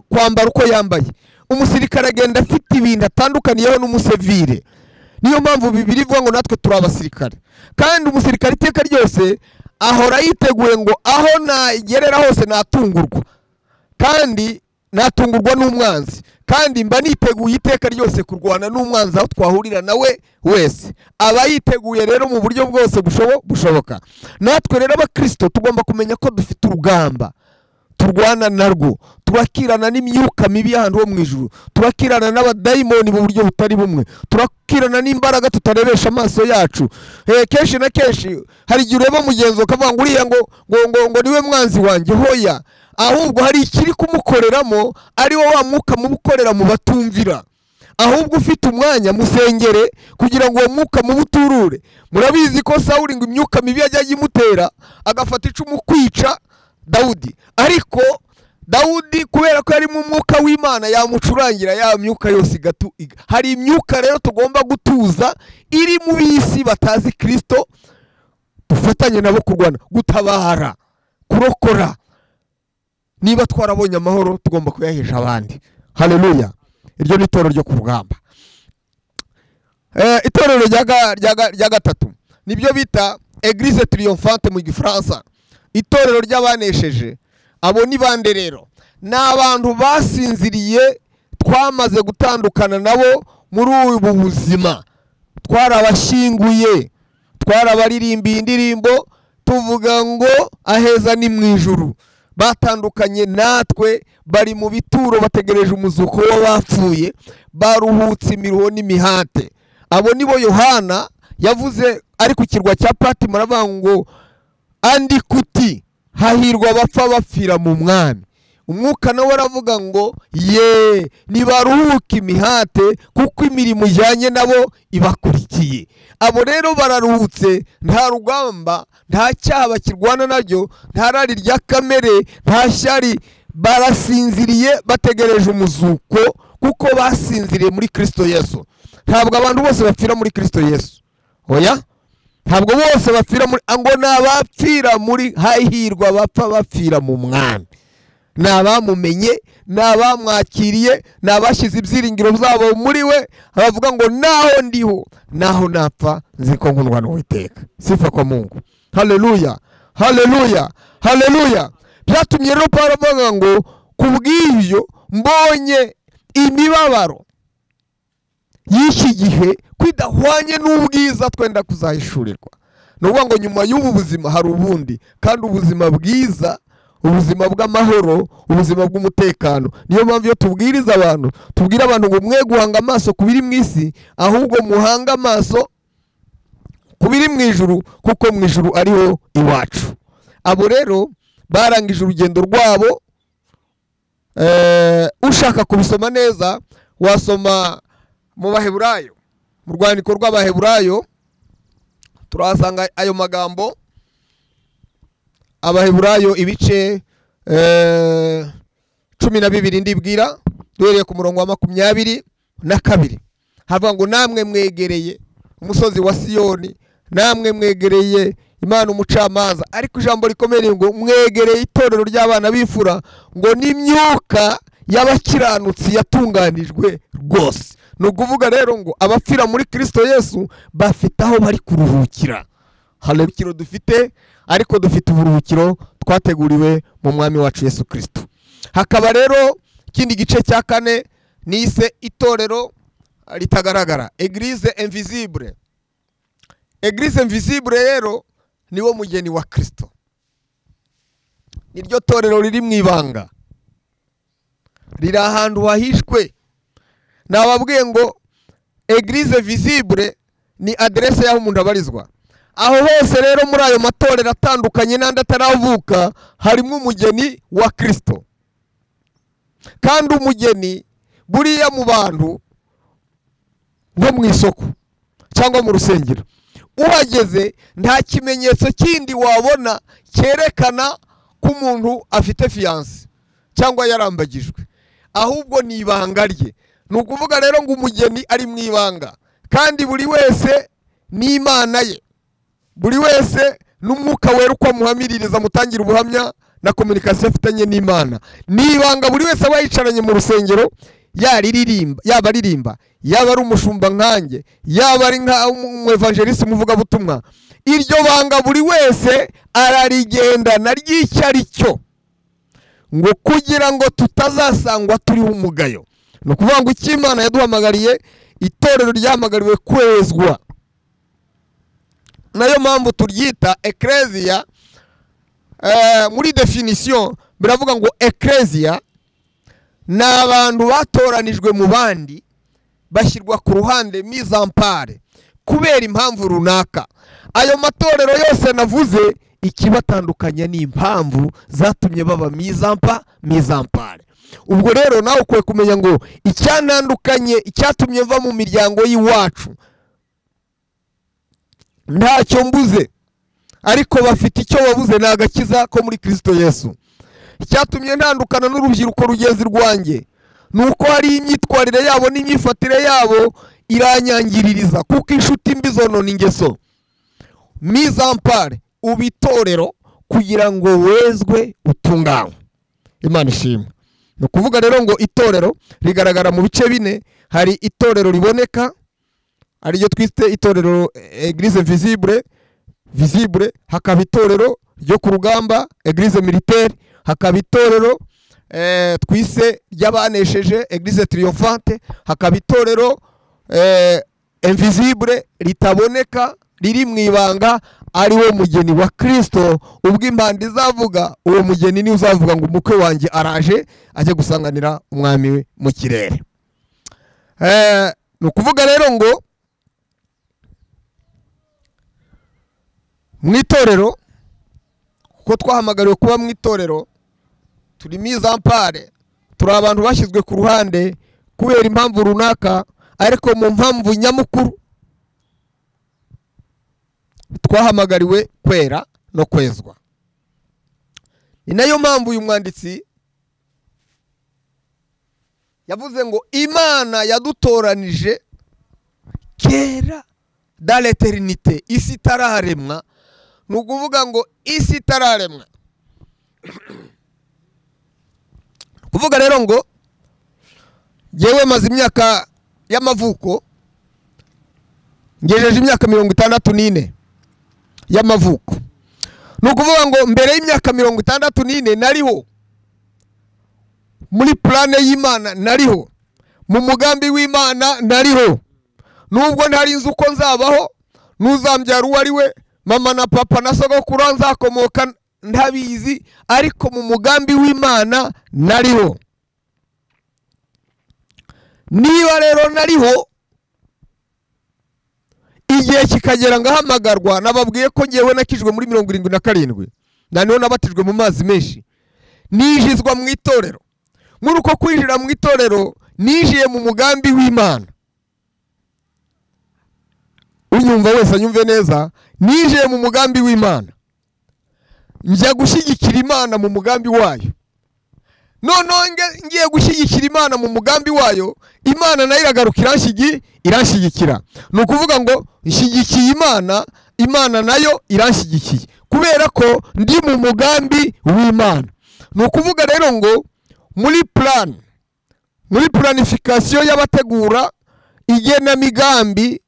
kwambara uko yambaye. Umusirikare agenda afite ibintu atandukaniyeho n'umusivile. Niyo mpamvu Bibiliya ivuga ngo natwe turi abasirikare. Kandi umusirikare iteka ryose ahora yiteguye ngo aho nagerera hose natungurwa, kandi natungurwa n'umwanzi, kandi mba niteguye iteka ryose kurwana n'umwanzi aho twahurira nawe wese. Aba yiteguye rero mu buryo bwose bushoboka. Natwe rero abakristo tugomba kumenya ko dufite urugamba turwana narwo, turakirana n'imyuka mibi y'ahantu ho mu ijuru, turakirana n'abadayimoni mu buryo butari bumwe, turakirana n'imbaraga tutarebesha amaso yacu. Kenshi na kenshi hari igihe ureba mugenzi ukavuga ngo uriya ngo niwe mwanzi wanjye. Hoya, ahubwo hari ikiri kumukoreramo, ari wo wa mwuka mubukorera mu batumvira. Ahubwo ufite umwanya musengere kugira ngo uwo mwuka mubuturure. Murabizi ko Sawuli ngo imyuka mibi yajya imutera agafata icumu kwica Dawudi, ariko Dawudi kubera ko ari mu mwuka w'Imana yamucurangira ya myuka yose hari imyuka rero tugomba gutuza iri mu bisi batazi Kristo, dufatanye nabo kurwana, gutabara, kurokora. Niba twarabonye amahoro tugomba kuyahesha abandi. Haleluya. Iryo ni itorero ryo ku rugamba. Itorero rya gatatu nibyo bita Église triomphante mu Gifaransa. Itorero ry'abanesheje. Abo ni bande rero? Ni abantu basinziriye, twamaze gutandukana nabo muri ubu buzima. Twarabashyinguye, twarabaririmbiye indirimbo tuvuga ngo aheza ni mu ijuru. Batandukanye natwe, bari mu bituro bategereje umuzuko w'abapfuye, baruhutse imiruho n'imihate. Abo nibo Yohana yavuze ari ku kirwa cya Patimo, aravuga ngo andi kuti hahirwa abapfa bapfira mu mwami. umwuka nawe aravuga ngo ye nibaruhuke imihate kuko imirimo ijyanye nabo ibakurikiye. Abo rero bararuhutse, nta rugamba, nta cyaha bakirwana naryo, nta rari rya kamere, nta shyari, barasinziriye bategereje umuzuko kuko basinziriye muri Kristo Yesu. Ntabwo abantu bose bapfira muri Kristo Yesu, oya, ntabwo bose bapfira muri, ngo nabapfira muri, hahirwa bapfa bapfira mu mwami, nabamumenye, nabamwakiriye, nabashyize ibyiringiro byabo muri we, bavuga ngo naho ndiho, naho napfa nzi ko nkundwa n'Uwiteka. Sifa kwa Mungu. Haleluya, haleluya, haleluya. Byatumye rero Pawulo avuga ngo kubw'ibyo mbonye imibabaro y'iki gihe kwidahwanye n'ubwiza twenda kuzahishurirwa. Ni ukuvuga ngo nyuma y'ubu buzima hari ubundi, kandi ubuzima bwiza, ubuzima bw'amahoro, ubuzima bw'umutekano. Niyo mpamvu iyo tubwiriza abantu, tubwira abantu ngo mwe guhanga amaso ku biri mu isi, ahubwo muhanga amaso ku biri mu ijuru, kuko mu ijuru ariho iwacu. Abo rero barangije urugendo rwabo. Ushaka kubisoma neza wasoma mu Baheburayo, mu rwandiko rw'Abaheburayo turahasanga ayo magambo. Abaheburayo ibice 12 ndibwira, duhereye ku murongo wa 22, havuga ngo namwe mwegereye umusozi wa Siyoni, namwe mwegereye Imana umucamanza. Ariko ijambo rikomeye ngo mwegereye itorero ry'abana b'imfura, ngo n'imyuka y'abakiranutsi yatunganijwe rwose. Ni ukuvuga rero ngo abapfira muri Kristo Yesu bafite aho bari kuruhukira. Haleluya dufite, ariko dufite uburuhukiro twateguriwe mu mwami wacu Yesu Kristo. Hakaba rero ikindi gice cya 4 nise itorero ritagaragara, Eglise invisible. Eglise invisible rero niwo mugeni wa Kristo, niryo torero riri mu ibanga, riri ahantu hahishwe. Nababwiye ngo Eglise visible ni adresse y'aho umuntu abarizwa. Aho hose rero muri ayo matorero atandukanye n'andi ataravuka harimo umugeni wa Kristo. Kandi umugeni buriya mu bantu nko mu isoko cyangwa mu rusengero, uhageze nta kimenyetso kindi wabona cyerekana ko umuntu afite fiance cyangwa yarambagijwe, ahubwo ni ibanga rye. Ni ukuvuga rero ngo umugeni ari mu ibanga, kandi buri wese ni Imana ye, buri wese n'umwuka wera uko amuhamiririza mutangira ubuhamya na communication afitanye n'Imana. Ni ibanga buri wese aba yicaranye mu rusengero, yaba aririmba, yaba ari umushumba nkanjye, yaba ari nka evangeliste umuvuga butumwa. Iryo banga buri wese ararigendana ry'icyo ari cyo, ngo kugira ngo tutazasangwa turiho umugayo. Ni ukuvuga ngo icyo Imana yaduhamagariye, itorero ryahamagariwe kwezwa. Nayo mpamvu turyita ecclesia. Muri definition biravuga ngo ecclesia ni abantu batoranijwe mu bandi, bashyirwa ku ruhande, mise en part, kubera impamvu runaka. Ayo matorero yose navuze, ikibatandukanya ni impamvu zatumye baba mise en part. Ubwo rero nawe ukwiye kumenya ngo icyantandukanye, icyatumye mva mu miryango y'iwacu ntacyo mbuze, ariko bafite icyo babuze, ni agakiza ko muri Kristo Yesu. Icyatumye ntandukana n'urubyiruko rugenzi rwanjye nuko hari imyitwarire yabo n'imyifatire yabo iranyangiririza, kuko inshuti mbi zonona ingeso. Mise en part, ubitorero kugira ngo wezwe utunganywe. Imana ishimwe. Ni ukuvuga rero ngo itorero rigaragara mu bice 4. Hari itorero riboneka, ariryo twiste itorero Eglise visible, hakaba itorero ryo ku rugamba Eglise militaire, hakaba itorero twise ry'abanesheje Eglise triomphante, hakaba itorero invisible ritaboneka riri mu ibanga, ari wo mugeni wa Kristo. Ubwo impanda izavuga, uwo mugeni ni uzavuga ngo umukwe wanjye araje ajye gusanganira umwami we mu kirere. Ni ukuvuga rero ngo mu itorero, kuko twahamagariwe kuba mu itorero, turi mise en part, turi abantu bashyizwe ku ruhande kubera impamvu runaka, ariko mu mpamvu nyamukuru twahamagariwe kwera no kwezwa. Ni nayo mpamvu uyu mwanditsi yavuze ngo Imana yadutoranije kera dans l'éternité, isi itararemwa. Ni ukuvuga ngo isi itararemwa, kuvuga rero ngo yewe maze imyaka y'amavuko, ngejeje imyaka 64 y'amavuko. Ni ukuvuga ngo mbere y'imyaka 64 nariho muri plane y'Imana, nariho mu mugambi w'Imana, nariho nubwo ntari nzi uko nzabaho, n'uzambyara uwo ari we, mama na papa na sogokuru nzakomoka ntabizi, ariko mu mugambi w'Imana nariho. Niba rero nariho, igihe kikagera ngahamagarwa, nababwiye ko ngewe nakijwe muri 77, naniho nabatijwe mu mazi menshi, nijizwa mu itorero. Muri uko kwinjira mu itorero nijiye mu mugambi w'Imana. Unyumva wese anyumve neza, nijiye mu mugambi w'Imana, njya gushyigikira Imana mu mugambi wayo. None ngiye gushyigikira Imana mu mugambi wayo, Imana nayo iragarukira iranshyigikira. Ni ukuvuga ngo nshyigikiye Imana, Imana nayo iranshyigikiye kubera ko ndi mu mugambi w'Imana. Ni ukuvuga rero ngo muri planification y'abategura igenamigambi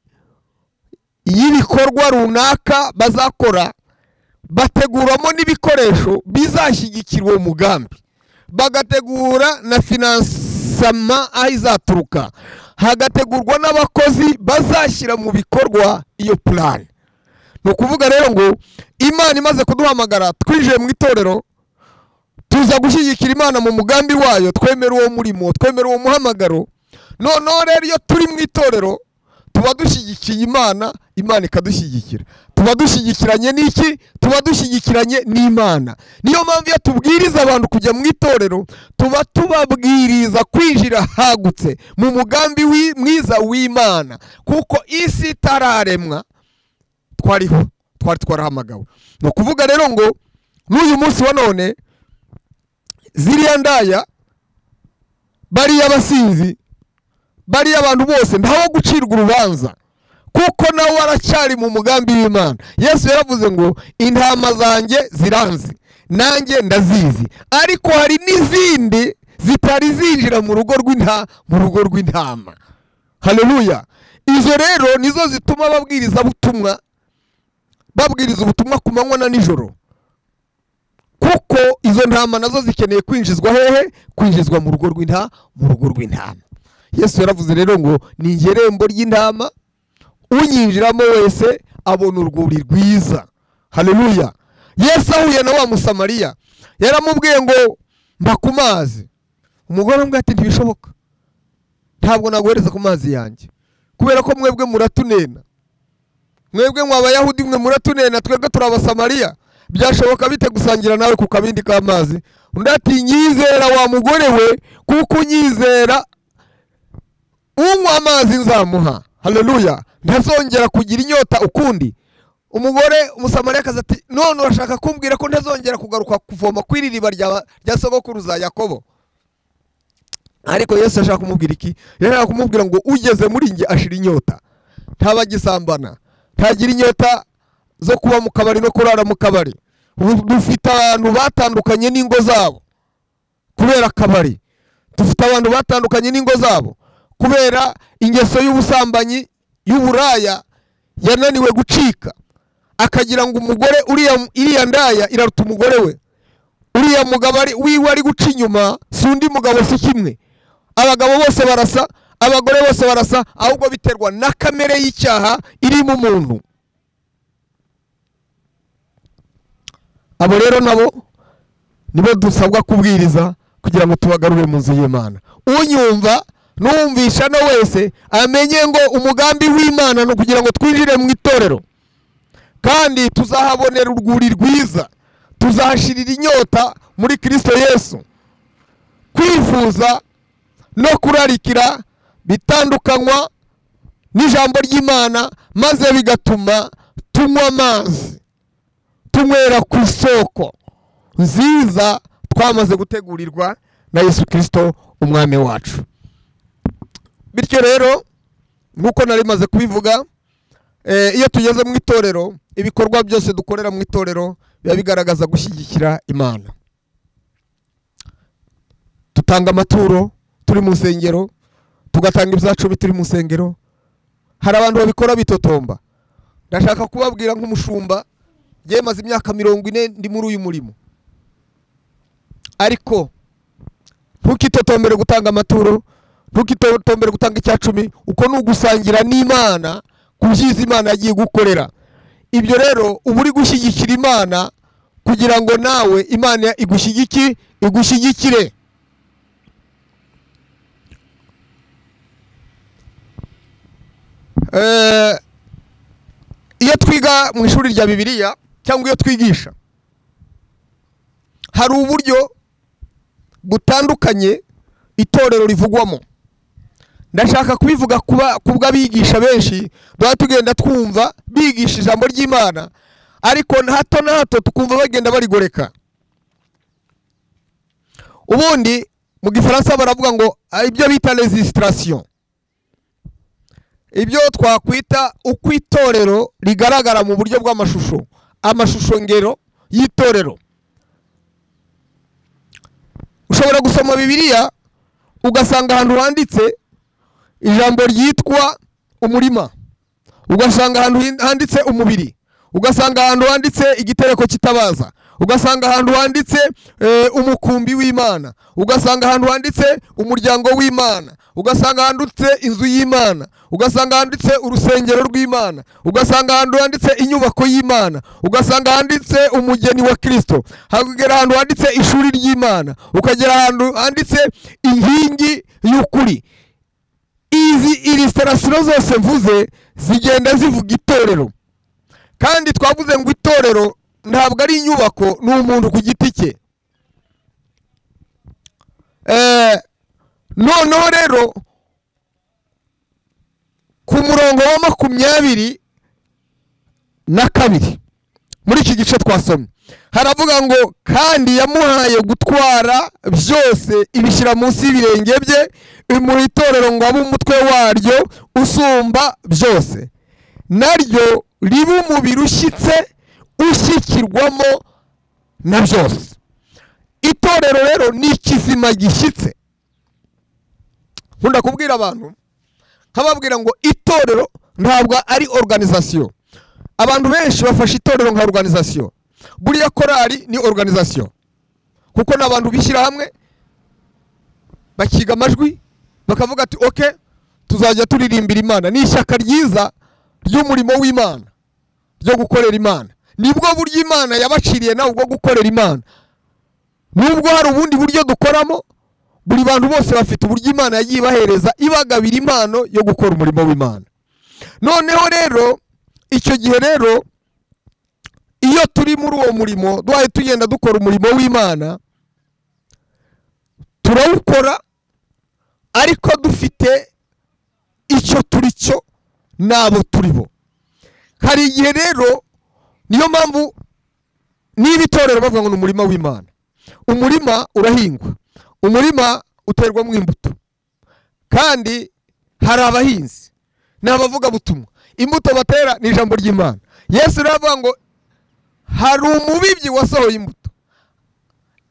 y'ibikorwa runaka bazakora, bateguramo n'ibikoresho bizashyigikira uwo mugambi, bagategura na finansama aho izaturuka, hagategurwa n'abakozi bazashyira mu bikorwa iyo plan. Ni ukuvuga rero ngo Imana imaze kuduhamagara twinjiye mu itorero, tuza gushyigikira Imana mu mugambi wayo, twemera uwo murimo, twemera uwo muhamagaro. Noneho rero iyo turi mu itorero tuba dushyigikiye Imana, Imana ikadushyigikira. Tuba dushyigikiranye n'iki? Tuba dushyigikiranye n'Imana. Niyo mpamvu iyo tubwiriza abantu kujya mu itorero, tuba tubabwiriza kwinjira hagutse mu mugambi mwiza w'Imana, kuko isi itararemwa twari twarahamagawe. Ni ukuvuga rero ngo n'uyu munsi wa none ziriya ndaya, bariya abasinzi, bariya abantu bose ntawo gucirwa urubanza, kuko nawe aracyari mu mugambi w'Imana. Yesu yaravuze ngo intama zanjye ziranzi, nanjye ndazizi, ariko hari n'izindi zitari zinjira mu rugo rw'intama. Haleluya! Izo rero nizo zituma babwiriza ubutumwa ku manywa na nijoro, kuko izo ntama nazo zikeneye kwinjizwa hehe? Kwinjizwa mu rugo rw'intama. Yesu yaravuze rero ngo ni irembo ry'intama, unyinjiramo wese abona urwuri rwiza. Haleluya! Yesu ahuye na wa Musamariya, yaramubwiye ngo mba ku mazi. Umugore amubwira ati ntibishoboka, ntabwo naguhereza ku mazi yanjye, kubera ko mwebwe muratunena, mwebwe mw'Abayahudi mwe muratunena, twebwe turi Abasamariya, byashoboka bite gusangira nawe ku kabindi k'amazi? Undi ati nyizera wa mugore we, kuko unyizera unywa amazi nzamuha. Haleluya! Ntazongera kugira inyota ukundi. Umugore Umusamariya akaza ati none urashaka kumbwira ko ntazongera kugaruka kuvoma kw'iri riba rya sogokuruza Yakobo? Ariko Yesu ashaka kumubwira iki? Yashaka kumubwira ngo ugeze muri nge ashira inyota, ntabagisambana, ntagira inyota zo kuba mu kabari no kurara mu kabari. Dufite abantu batandukanye n'ingo zabo kubera akabari, dufite abantu batandukanye n'ingo zabo kubera ingeso y'ubusambanyi, y'uburaya yananiwe gucika, akagira ngo umugore iriya ndaya iraruta umugore we, uriya mugabo wiwe ari guca inyuma, si undi mugabo si kimwe. Abagabo bose barasa, abagore bose barasa, ahubwo biterwa na kamere y'icyaha iri mu muntu. Abo rero nabo nibo dusabwa kubwiriza kugira ngo tubagarure mu nzu y'Imana. Unyumva n'umvisha no wese amenye ngo umugambi w'Imana no kugira ngo twinjire mu itorero, kandi tuzahabonera urwuri rwiza, tuzahashirira inyota muri Kristo Yesu. kwifuza no kurarikira bitandukanywa n'ijambo ry'Imana, maze bigatuma tunywa amazi, tunywera ku isoko nziza twamaze gutegurirwa na Yesu Kristo umwami wacu. Bityo rero nk'uko nari maze kubivuga, iyo tugeze mu itorero, ibikorwa byose dukorera mu itorero biba bigaragaza gushyigikira Imana. Tutanga amaturo turi mu nsengero, tugatanga ibyacu turi mu nsengero. Hari abantu babikora bitotomba. Ndashaka kubabwira nk'umushumba, ngiye maze imyaka 40 ndi muri uyu murimo, ariko ntukitotombere gutanga amaturo, ntukitotombere gutanga icyacumi, uko nugusangira n'Imana kubyiza Imana yagiye gukorera. Ibyo rero uba uri gushyigikira Imana kugira ngo nawe Imana igushyigikire. Iyo twiga mu ishuri rya Bibiliya cyangwa iyo twigisha, hari uburyo butandukanye itorero rivugwamo. Ndashaka kubivuga kubwa bigisha benshi duha tugenda twumva bigisha ijambo ry'Imana, ariko hato na hato tukumva bagenda barigoreka. Ubundi mu Gifaransa baravuga ngo ibyo bita registration, ibyo twakwita uko itorero rigaragara mu buryo bw'amashusho, amashusho ngero y'itorero. Ushobora gusoma Bibiliya ugasanga ahantu handitse ijambo ryitwa umurima, ugasanga ahantu handitse umubiri, ugasanga ahantu handitse igitereko kitabaza, ugasanga ahantu handitse umukumbi w'Imana, ugasanga ahantu handitse umuryango w'Imana, ugasanga handitse inzu y'Imana, ugasanga handitse urusengero rw'Imana, ugasanga ahantu handitse inyubako y'Imana, ugasanga handitse umugeni wa Kristo, ukagera ahantu handitse ishuri ry'Imana, ukagera ahantu handitse inkingi y'ukuri. Izi illustration zose mvuze zigenda zivuga itorero, kandi twavuze ngo itorero ntabwo ari inyubako, ni umuntu ku giti cye. Noneho rero ku murongo wa 22 muri iki gice twasomye haravuga ngo, kandi yamuhaye gutwara byose ibishyira munsi y'ibirenge bye, mu itorero ngo abe umutwe waryo usumba byose, naryo ribe umubiri ushyitse ushyikirwamo na byose. Itorero rero ni ikizima gishyitse. Nkunda kubwira abantu, nkababwira ngo itorero ntabwo ari organisation. Abantu benshi bafashe itorero nka organisation. Buriya korali ni organisation, kuko n'abantu bishyira hamwe bakiga amajwi bakavuga ati okay, tuzajya turirimbira Imana. Ni ishyaka ryiza ry'umurimo w'Imana ryo gukorera Imana. Nibwo buryo Imana yabaciriye nawe bwo gukorera Imana. Nubwo hari ubundi buryo dukoramo, buri bantu bose bafite uburyo Imana yagiye bahereza ibagabira impano yo gukora umurimo w'Imana. Noneho rero icyo gihe rero iyo turi muri uwo murimo duhaye tugenda dukora umurimo w'Imana, turawukora ariko dufite icyo turi cyo nabo turibo. Hari igihe rero, niyo mpamvu niba itorero bavuga ngo ni umurima w'Imana, umurima urahingwa, umurima uterwamo imbuto, kandi hari abahinzi n'abavuga butumwa. Imbuto batera ni ijambo ry'Imana. Yesu aravuga ngo hari umubibyi wasohoye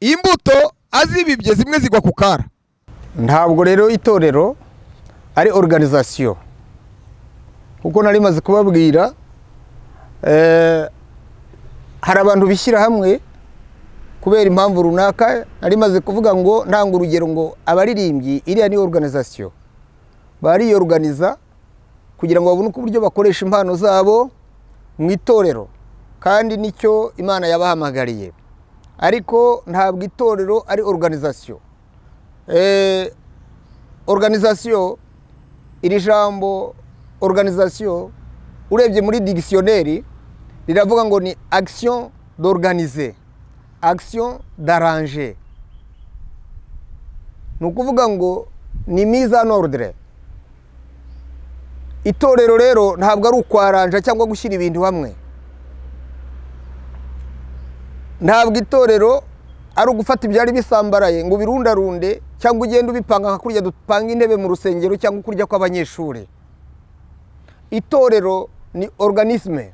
imbuto azibibye zimwe zigwa ku kara. Ntabwo rero itorero ari organisation, kuko nari maze kubabwira, hari abantu bishyira hamwe kubera impamvu runaka. Nari maze kuvuga ngo ntanga urugero ngo abaririmbyi, iriya ni organisation, bariyorganiza kugira ngo babone uburyo bakoresha impano zabo mu itorero, kandi nicyo Imana yabahamagariye. Ariko ntabwo itorero ari organisation. Organisation, iri jambo organisation urebye muri dictionnaire riravuga ngo ni action d'organiser, action d'arranger. ni ukuvuga ngo ni mise en ordre. Itorero rero ntabwo ari ukwaranja cyangwa gushyira ibintu hamwe. Ntabwo itorero ari ugufata ibyari bisambaraye ngo birundarunde cyangwa ugende ubipanga nka kurya dupanga intebe mu rusengero cyangwa kurya kw'abanyeshuri. Itorero ni organisme.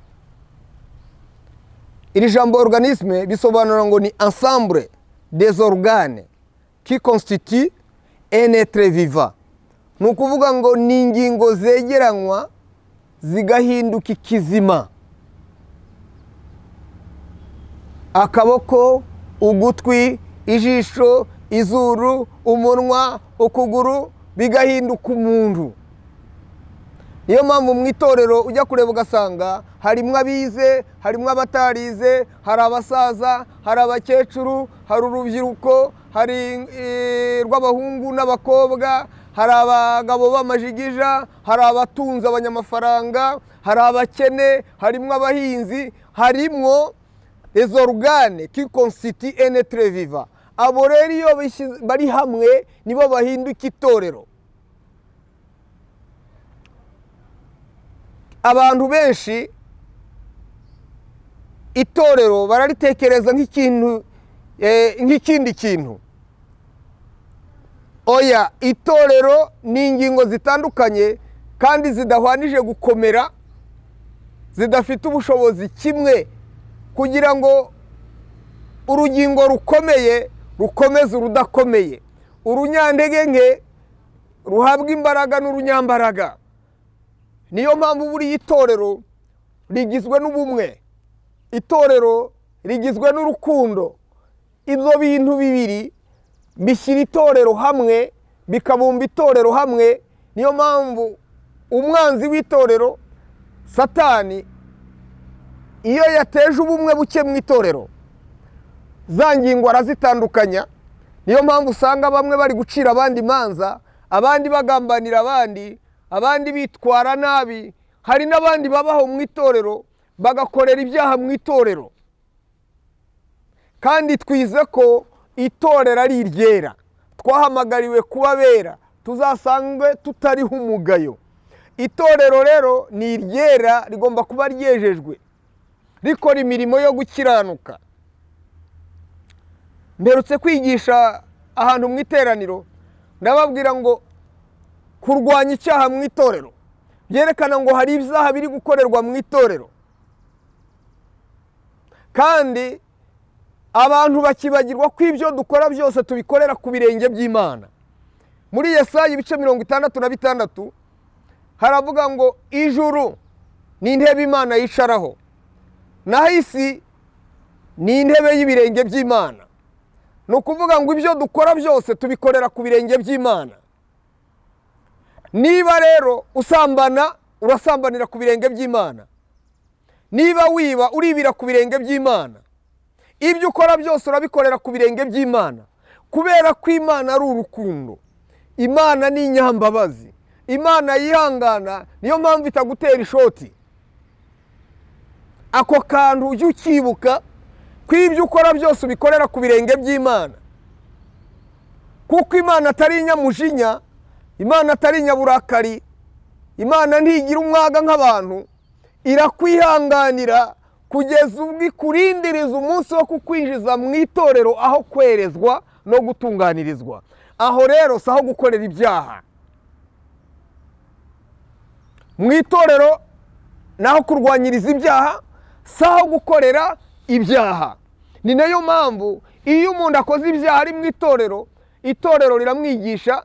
Iri jambo organisme bisobanura ngo ni ensemble des organes qui constituent un être vivant. Ni ukuvuga ngo ni ingingo zegeranywa zigahinduka ikizima. Akaboko, ugutwi, ijisho, izuru, umunwa, ukuguru bigahinduka umuntu. Niyo mpamvu mu itorero ujya kureba ugasanga harimo abize, harimo abatarize, hari abasaza, hari abakecuru, hari urubyiruko, hari rw'abahungu n'abakobwa, hari abagabo b'amajigija, hari abatunze abanyamafaranga, hari abakene, harimo abahinzi, harimo les organes qui constituent un être vivant. Abo rero iyo bari hamwe nibo bahinduka itorero. Abantu benshi itorero bararitekereza nk'ikintu nk'ikindi kintu. Oya, itorero ni ingingo zitandukanye kandi zidahwanije gukomera, zidafite ubushobozi kimwe kugira ngo urugingo rukomeye rukomeze urudakomeye, urunyantege nke ruhabwa imbaraga n'urunyambaraga. Niyo mpamvu buri itorero rigizwe n'ubumwe, itorero rigizwe n'urukundo. Ibyo bintu bibiri bishyira itorero hamwe, bikabumba itorero hamwe. Niyo mpamvu umwanzi w'itorero Satani iyo yateje ubumwe buke mu itorero, za ngingo arazitandukanya. Niyo mpamvu usanga bamwe bari gucira abandi imanza, abandi bagambanira abandi, abandi bitwara nabi. Hari n'abandi babaho mu itorero bagakorera ibyaha mu itorero. Kandi twize ko itorero ari iryera, twahamagariwe kuba bera, tuzasangwe tutariho umugayo. Itorero rero ni iryera, rigomba kuba ryejejwe, rikora imirimo yo gukiranuka. Mperutse kwigisha ahantu mu iteraniro, ndababwira ngo kurwanya icyaha mu itorero byerekana ngo hari ibyaha biri gukorerwa mu itorero, kandi abantu bakibagirwa ko ibyo dukora byose tubikorera ku birenge by'Imana. Muri Yesaya ibice 66 haravuga ngo ijuru ni intebe Imana yicaraho, naho isi ni intebe y'ibirenge by'Imana. Ni ukuvuga ngo ibyo dukora byose tubikorera ku birenge by'Imana. Niba rero usambana, urasambanira ku birenge by'Imana. Niba wiba, uribira ku birenge by'Imana. Ibyo ukora byose urabikorera ku birenge by'Imana, kubera ko Imana ari urukundo. Imana ni inyambabazi, Imana yihangana. Niyo mpamvu itagutera ishoti. Ako kantu ujye ukibuka ko ibyo ukora byose ubikorera ku birenge by'Imana, kuko Imana atari inyamujinya, Imana atari inyaburakari, Imana ntigira umwaga nk'abantu. Irakwihanganira kugeza ubwo ikurindiriza umunsi wo kukwinjiza mu itorero, aho kwerezwa no gutunganirizwa. Aho rero si aho gukorera ibyaha. Mu itorero naho kurwanyiriza ibyaha, si aho gukorera ibyaha. Ni nayo mpamvu iyo umuntu akoze ibyaha ari mu itorero, itorero riramwigisha,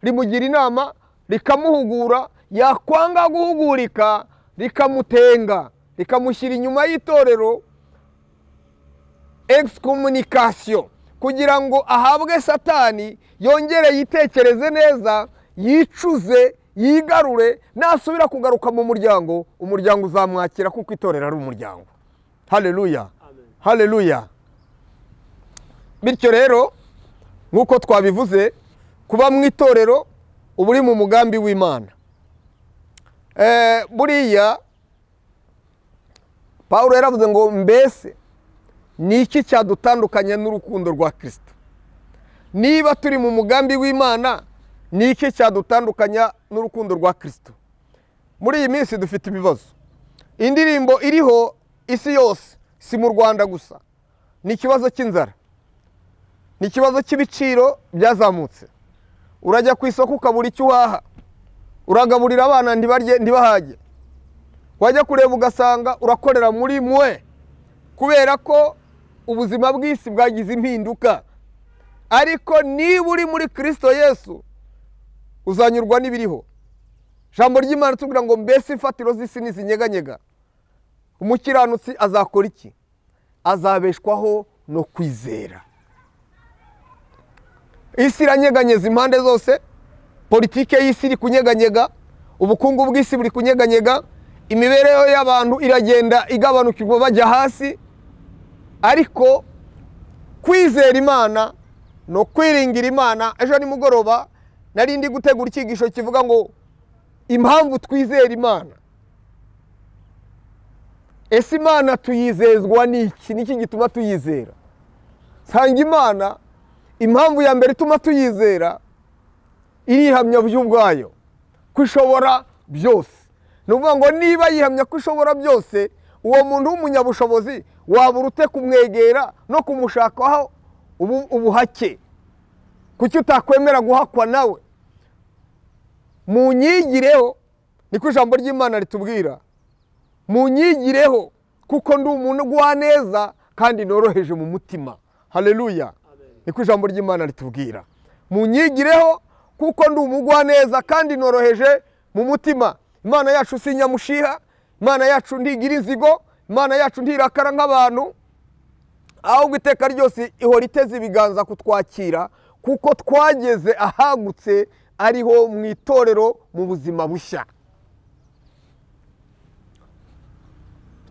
rimugira inama, rikamuhugura. Yakwanga guhugurika rikamutenga, rikamushyira inyuma y'itorero, excommunication, kugira ngo ahabwe Satani, yongere yitekereze neza, yicuze, yigarure. Nasubira kugaruka mu muryango, umuryango uzamwakira kuko itorero ari umuryango. Haleluya, haleluya. Bityo rero nk'uko twabivuze, kuba mu itorero uba uri mu mugambi w'Imana. Buriya Pawulo yaravuze ngo mbese ni iki cyadutandukanya n'urukundo rwa Kristo? niba turi mu mugambi w'Imana ni iki cyadutandukanya n'urukundo rwa Kristo? Muri iyi minsi dufite ibibazo. Indirimbo iriho isi yose, si mu Rwanda gusa, ni ikibazo cy'inzara, ni ikibazo cy'ibiciro byazamutse. Urajya ku isoko ukabura icyo uhaha, uragaburira abana ntibarye ntibahage, wajya kureba ugasanga urakorera muri mwe, kubera ko ubuzima bw'isi bwagize impinduka. Ariko niba uri muri Kristo Yesu uzanyurwa n'ibiriho. Jambo ry'Imana tubwira ngo mbese imfatiro z'isi ntizinyeganyega. Umukiranutsi azakora iki? Azabeshwaho no kwizera. Isi iranyeganyeza impande zose, politike y'isi iri kunyeganyega, ubukungu bw'isi buri kunyeganyega, imibereho y'abantu iragenda igabanukirwa bajya hasi. Ariko kwizera Imana no kwiringira Imana, ejo nimugoroba nari ndi gutegura icyigisho kivuga ngo impamvu twizera Imana. Ese Imana tuyizezwa n'iki? Niki gituma tuyizera? Sanga Imana impamvu ya mbere ituma tuyizera irihamya by'ubwayo kwishobora byose. Nuvuga ngo niba yihamya kwishobora byose, uwo muntu w'umunyabushobozi wabura ute kumwegera no kumushakaho ubuhake? Kuki utakwemera guhakwa nawe? Munyigireho, niko ijambo ry'Imana ritubwira. Munyigireho kuko ndi umuntu gwa neza kandi noroheje mu mutima. Haleluya. Niko ijambo ry'Imana ritubwira. Munyigireho kuko ndi umugwa neza kandi noroheje mu mutima. Imana yacu si nyamushiha, Imana yacu ntigira inzigo, Imana yacu ntirakara nk'abantu, ahubwo iteka ryose ihora iteze ibiganza kutwakira, kuko twageze ahagutse ariho mu itorero mu buzima bushya.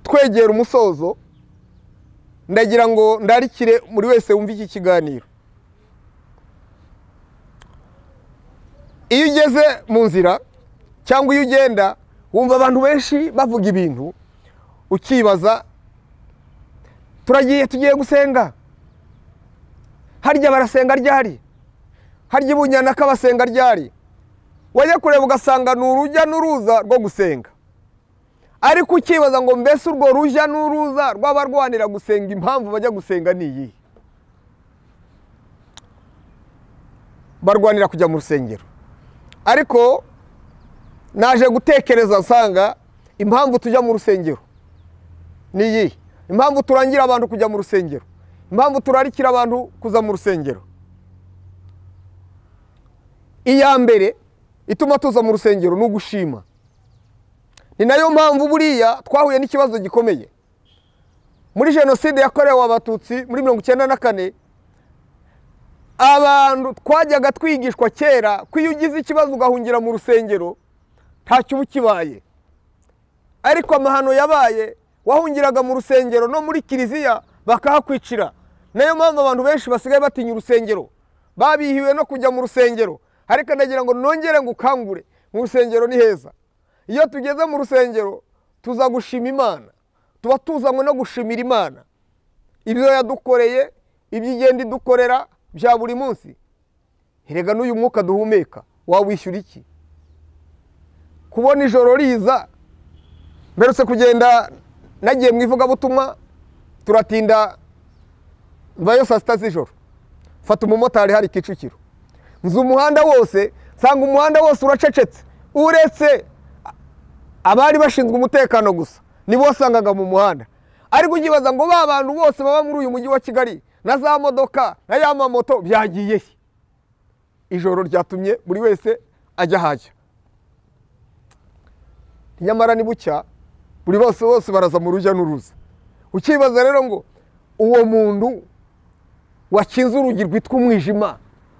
Twegera umusozo, ndagira ngo ndarikire muri wese wumva iki kiganiro. Iyo ugeze mu nzira cyangwa iyo ugenda wumva abantu benshi bavuga ibintu, ukibaza tugiye gusenga, harya barasenga ryari? Harya ibunyana kabasenga ryari? Wajya kureba ugasanga ni urujya n'uruza rwo gusenga. Ariko ukibaza ngo mbese urwo rujya n'uruza rw'abarwanira gusenga impamvu bajya gusenga ni iyi? Barwanira kujya mu rusengero. Ariko naje gutekereza nsanga impamvu tujya mu rusengero ni iyi. Impamvu turangira abantu kujya mu rusengero, impamvu turarikira abantu kuza mu rusengero, iya mbere ituma tuza mu rusengero ni ugushima. Ni nayo mpamvu buriya twahuye n'ikibazo gikomeye muri jenoside yakorewe Abatutsi muri 1994. Abantu twajyaga twigishwa kera ko iyo ugize ikibazo ugahungira mu rusengero ntacyo ukibaye. Ariko amahano yabaye, wahungiraga mu rusengero no muri kiliziya bakahakwicira. Nayo mpamvu abantu benshi basigaye batinya urusengero, babihiwe no kujya mu rusengero. Ariko ndagira ngo nongere ngukangure, mu rusengero ni heza. Iyo tugeze mu rusengero tuza gushima Imana, tuba tuzanywe no gushimira Imana ibyo yadukoreye, ibyo igenda idukorera bya buri munsi. Erega n'uyu mwuka duhumeka wawishyura iki? Kubona ijoro riza, mberutse kugenda nagiye mu ivugabutumwa, turatinda mvayo saa sita z'ijoro, fata umumotari hari Kicukiro, nzi umuhanda wose, nsanga umuhanda wose uracecetse, uretse abari bashinzwe umutekano gusa nibo wasangaga mu muhanda. Ariko ukibaza ngo ba bantu bose baba muri uyu mujyi wa Kigali na za modoka na ya mamoto byagiye he? Ijoro ryatumye buri wese ajya hajya. Nyamara ni bucya buri bose baraza mu rujya n'uruza. Ukibaza rero ngo uwo muntu wakinze urugi rwitwa umwijima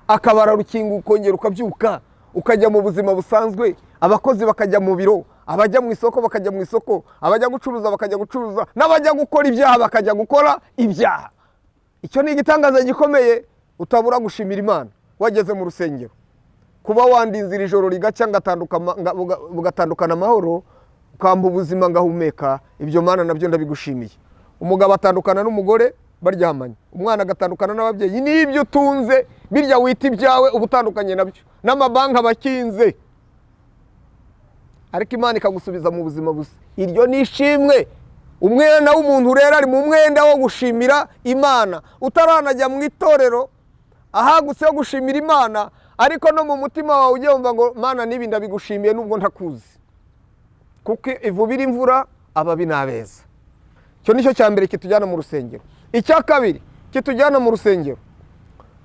akabara rukinga ukongera ukabyuka ukajya mu buzima busanzwe, abakozi bakajya mu biro, abajya mu isoko bakajya mu isoko, abajya gucuruza bakajya gucuruza, n'abajya gukora ibyaha bakajya gukora ibyaha. Icyo ni igitangaza gikomeye utabura gushimira Imana wageze mu rusengero. Kuba wandinzira ijoro rigaca bugatandukana amahoro, ukamba ubuzima ngahumeka, ibyo Mana nabyo ndabigushimiye. Umugabo atandukana n'umugore baryamanye, umwana agatandukana n'ababyeyi, n'ibyo utunze birya wita ibyawe uba utandukanye nabyo, n'amabanki aba akinze, ariko Imana ikagusubiza mu buzima busa. Iryo ni ishimwe. Umwenda w'umuntu rero ari mu mwenda wo gushimira Imana, utaranajya mu itorero ahagutse yo gushimira Imana, ariko no mu mutima wawe ujye wumva ngo Mana nibi ndabigushimiye nubwo ntakuzi, kuko ivubira imvura ababi n'abeza. Icyo nicyo cya mbere kitujyana mu rusengero. Icya kabiri kitujyana mu rusengero,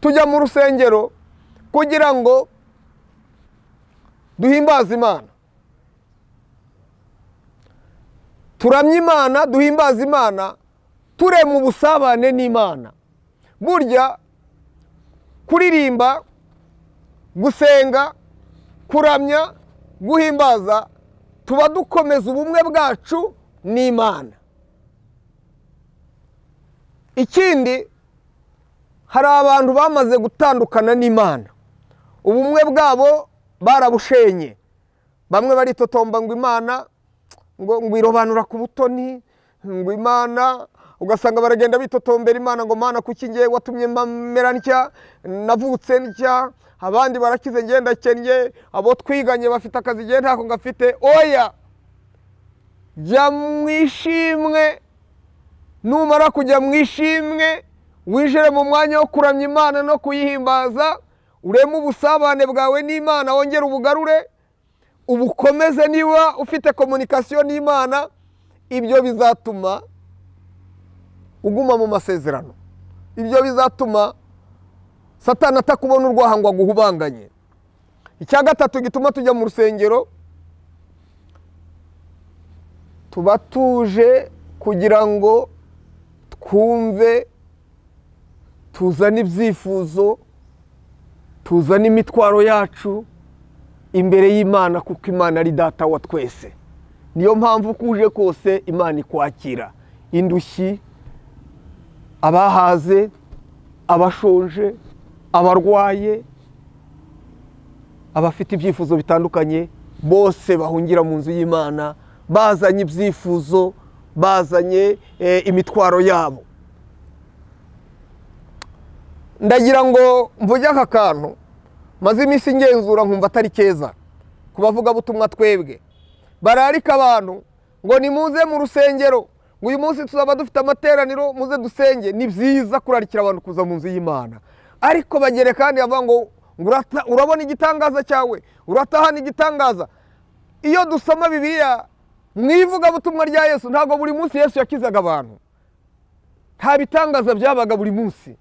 tujya mu rusengero kugira ngo duhimbaze Imana, turamye Imana, duhimbaze Imana, turema ubusabane n'Imana. Burya kuririmba, gusenga, kuramya, guhimbaza, tuba dukomeza ubumwe bwacu n'Imana. Ikindi, hari abantu bamaze gutandukana n'Imana, ubumwe bwabo barabushenye. Bamwe baritotomba ngo Imana ngo irobanura ku butoni, ngo Imana, ugasanga baragenda bitotombera Imana ngo Mana kuki ngiye watumye mera ntya, navutse ntya, abandi barakize ngenda kennye, abo twiganye bafite akazi ngiye ntako ngafite. Oya, jya mwishimwe, numara kujya mwishimwe winjire mu mwanya wo kuramya Imana no kuyihimbaza, ureme ubusabane bwawe n'Imana, wongere ubugarure, ubukomeze. Niba ufite komunikasiyo n'Imana, ibyo bizatuma uguma mu masezerano, ibyo bizatuma Satani atakubona urwaha ngo aguhubanganye. Icya gatatu gituma tujya mu rusengero, tuba tuje kugira ngo twumve, tuzane ibyifuzo, tuzane imitwaro yacu imbere y'Imana, kuko Imana ari data wa twese. Niyo mpamvu kuje kose Imana ikwakira, indushyi, abahaze, abashonje, abarwaye, abafite ibyifuzo bitandukanye, bose bahungira mu nzu y'Imana bazanye ibyifuzo, bazanye imitwaro yabo. Ndagira ngo mvuge aka kantu maze iminsi ngenzura nkumva atari keza ku bavugabutumwa. Twebwe bararika abantu ngo nimuze mu rusengero, ngo uyu munsi tuzaba dufite amateraniro, muze dusenge. Ni byiza kurarikira abantu kuza mu nzu y'Imana, ariko bagere kandi bavuga ngo urabona igitangaza cyawe, uratahana igitangaza. Iyo dusoma Bibiliya mu ivugabutumwa rya Yesu, ntabwo buri munsi Yesu yakizaga abantu, nta bitangaza byabaga buri munsi.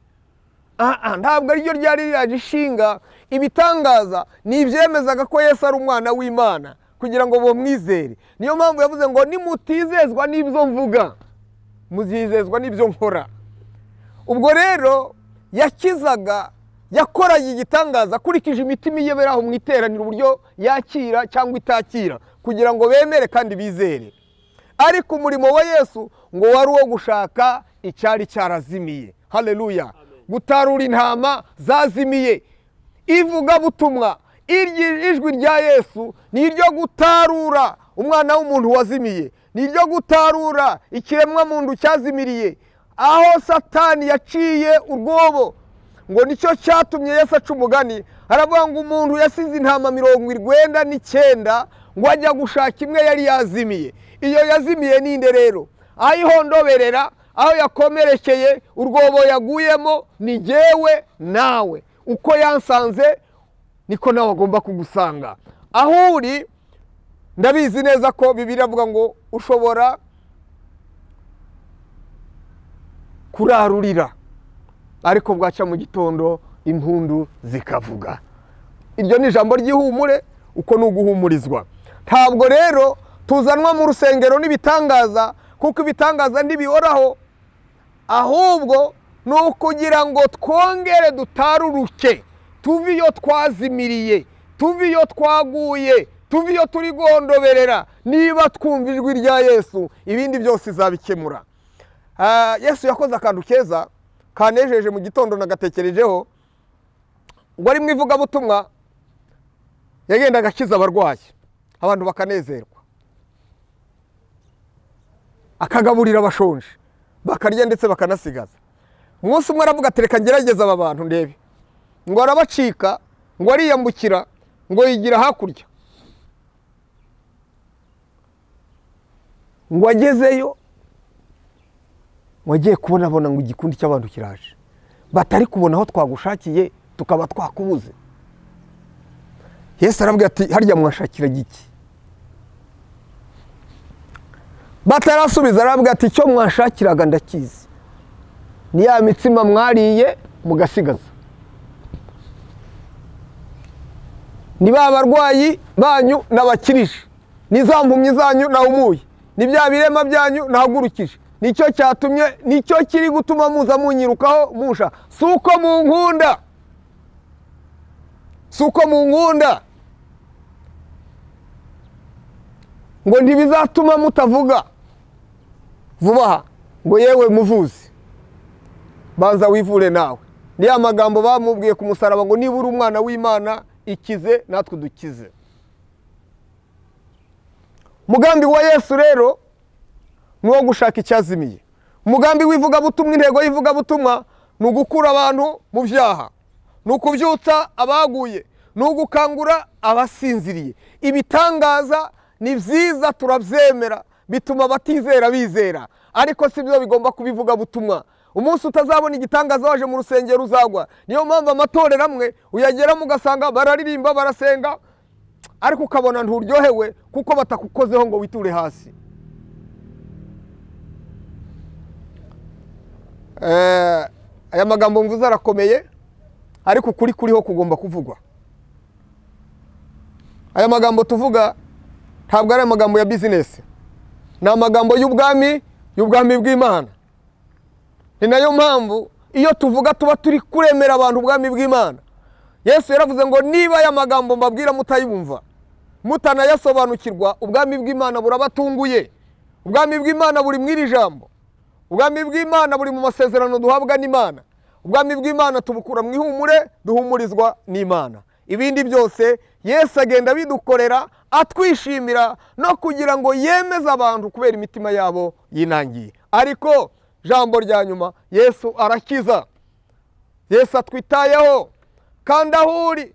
Ntabwo ariryo ryari riraje ishinga. Ibitangaza ni ibyemezaga ko Yesu ari umwana w'Imana, kugira ngo bamwizere. Niyo mpamvu yavuze ngo nimutizezwa n'ibyo mvuga, muzizezwa n'ibyo nkora. Ubwo rero yakizaga, yakoraga igitangaza akurikije imitima iyoberaho mu iteraniro, uburyo yakira cyangwa itakira, kugira ngo bemere kandi bizere. Ariko umurimo wa Yesu ngo wari uwo gushaka icyari cyarazimiye. Haleluya! Gutarura intama zazimiye. Ivugabutumwa, ijwi rya Yesu ni iryo gutarura umwana w'umuntu wazimiye, ni iryo gutarura ikiremwa muntu cyazimiriye. Aho Satani yaciye urwobo, ngo nicyo cyatumye Yesu aca umugani, aravuga ngo umuntu yasize intama 99 ngo ajya gushaka imwe yari yazimiye. Iyo yazimiye ninde rero? Ayihondoberera, aho yakomerekeye, urwobo yaguyemo ni jyewe nawe. Uko yansanze niko nawe agomba kugusanga. Aho uri, ndabizi neza ko Bibiliya avuga ngo ushobora kurarurira, ariko bwaca mu gitondo impundu zikavuga. Iryo ni ijambo ry'ihumure, uko ni uguhumurizwa. Ntabwo rero tuzanwa mu rusengero n'ibitangaza, kuko ibitangaza ntibihoraho, ahubwo ni ukugira ngo twongere dutaruruke, tuve iyo twazimiriye, tuve iyo twaguye, tuve iyo turi gondoberera. Niba twumva ijwi rya Yesu, ibindi byose izabikemura. Yesu yakoze akantu keza kanejeje mu gitondo nagatekerejeho, ngo ari mu ivugabutumwa yagendaga akiza abarwayi, abantu bakanezerwa, akagaburira abashonje, bakarya ndetse bakanasigaza. umunsi umwe aravuga ati reka ngerageza aba bantu ndebe, ngo arabacika, ngo ariyambukira, ngo yigira hakurya, ngo agezeyo, ngo agiye kubona ngo igikundi cy'abantu kiraje, batari kubona aho twagushakiye tukaba twakubuze. Yesu arabwira ati harya mwashakira giki? Batarasubiza arabwira ati icyo mwashakiraga ndakizi, ni ya mitsima mwariye mugasigaza, ni ba barwayi banyu nabakirije, ni za mpumyi zanyu nahumuye, ni bya birema byanyu nahagurukije. Nicyo cyatumye, nicyo kiri gutuma muza munyirukaho musha, suko munkunda, suko munkunda, ngo ntibizatuma mutavuga vuba aha ngo yewe muvuzi banza wivure nawe. Ni ya magambo bamubwiye ku musaraba ngo niba uri umwana w'Imana ikize natwe dukize. Umugambi wa Yesu rero ni uwo gushaka icyazimiye. Umugambi w'ivugabutumwa, intego y'ivugabutumwa ni ugukura abantu mu byaha, ni ukubyutsa abaguye, ni ugukangura abasinziriye. Ibitangaza ni byiza turabyemera, bituma abatizera bizera, ariko si byo bigomba kubivuga butumwa. Umunsi utazabona igitangaza waje mu rusengero uzagwa. Niyo mpamvu amatorero amwe uyageramo ugasanga bararirimba barasenga, ariko ukabona nturyohewe kuko batakukozeho ngo witure hasi. Aya magambo mvuze arakomeye, ariko kuri kuriho kugomba kuvugwa. Aya magambo tuvuga ntabwo ari amagambo ya business, ni amagambo y'ubwami bw'Imana. Ni nayo mpamvu iyo tuvuga tuba turi kuremera abantu ubwami bw'Imana. Yesu yaravuze ngo niba aya magambo mbabwira mutayumva, mutanayasobanukirwa, ubwami bw'Imana burabatunguye. Ubwami bw'Imana buri mw'iri jambo, ubwami bw'Imana buri mu masezerano duhabwa n'Imana. Ubwami bw'Imana tubukura mu ihumure, duhumurizwa n'Imana. Ibindi byose Yesu agenda bidukorera atwishimira no kugira ngo yemeze abantu kubera imitima yabo yinangiye. Ariko jambo rya nyuma, Yesu arakiza, Yesu atwitayeho. Kandi aho uri,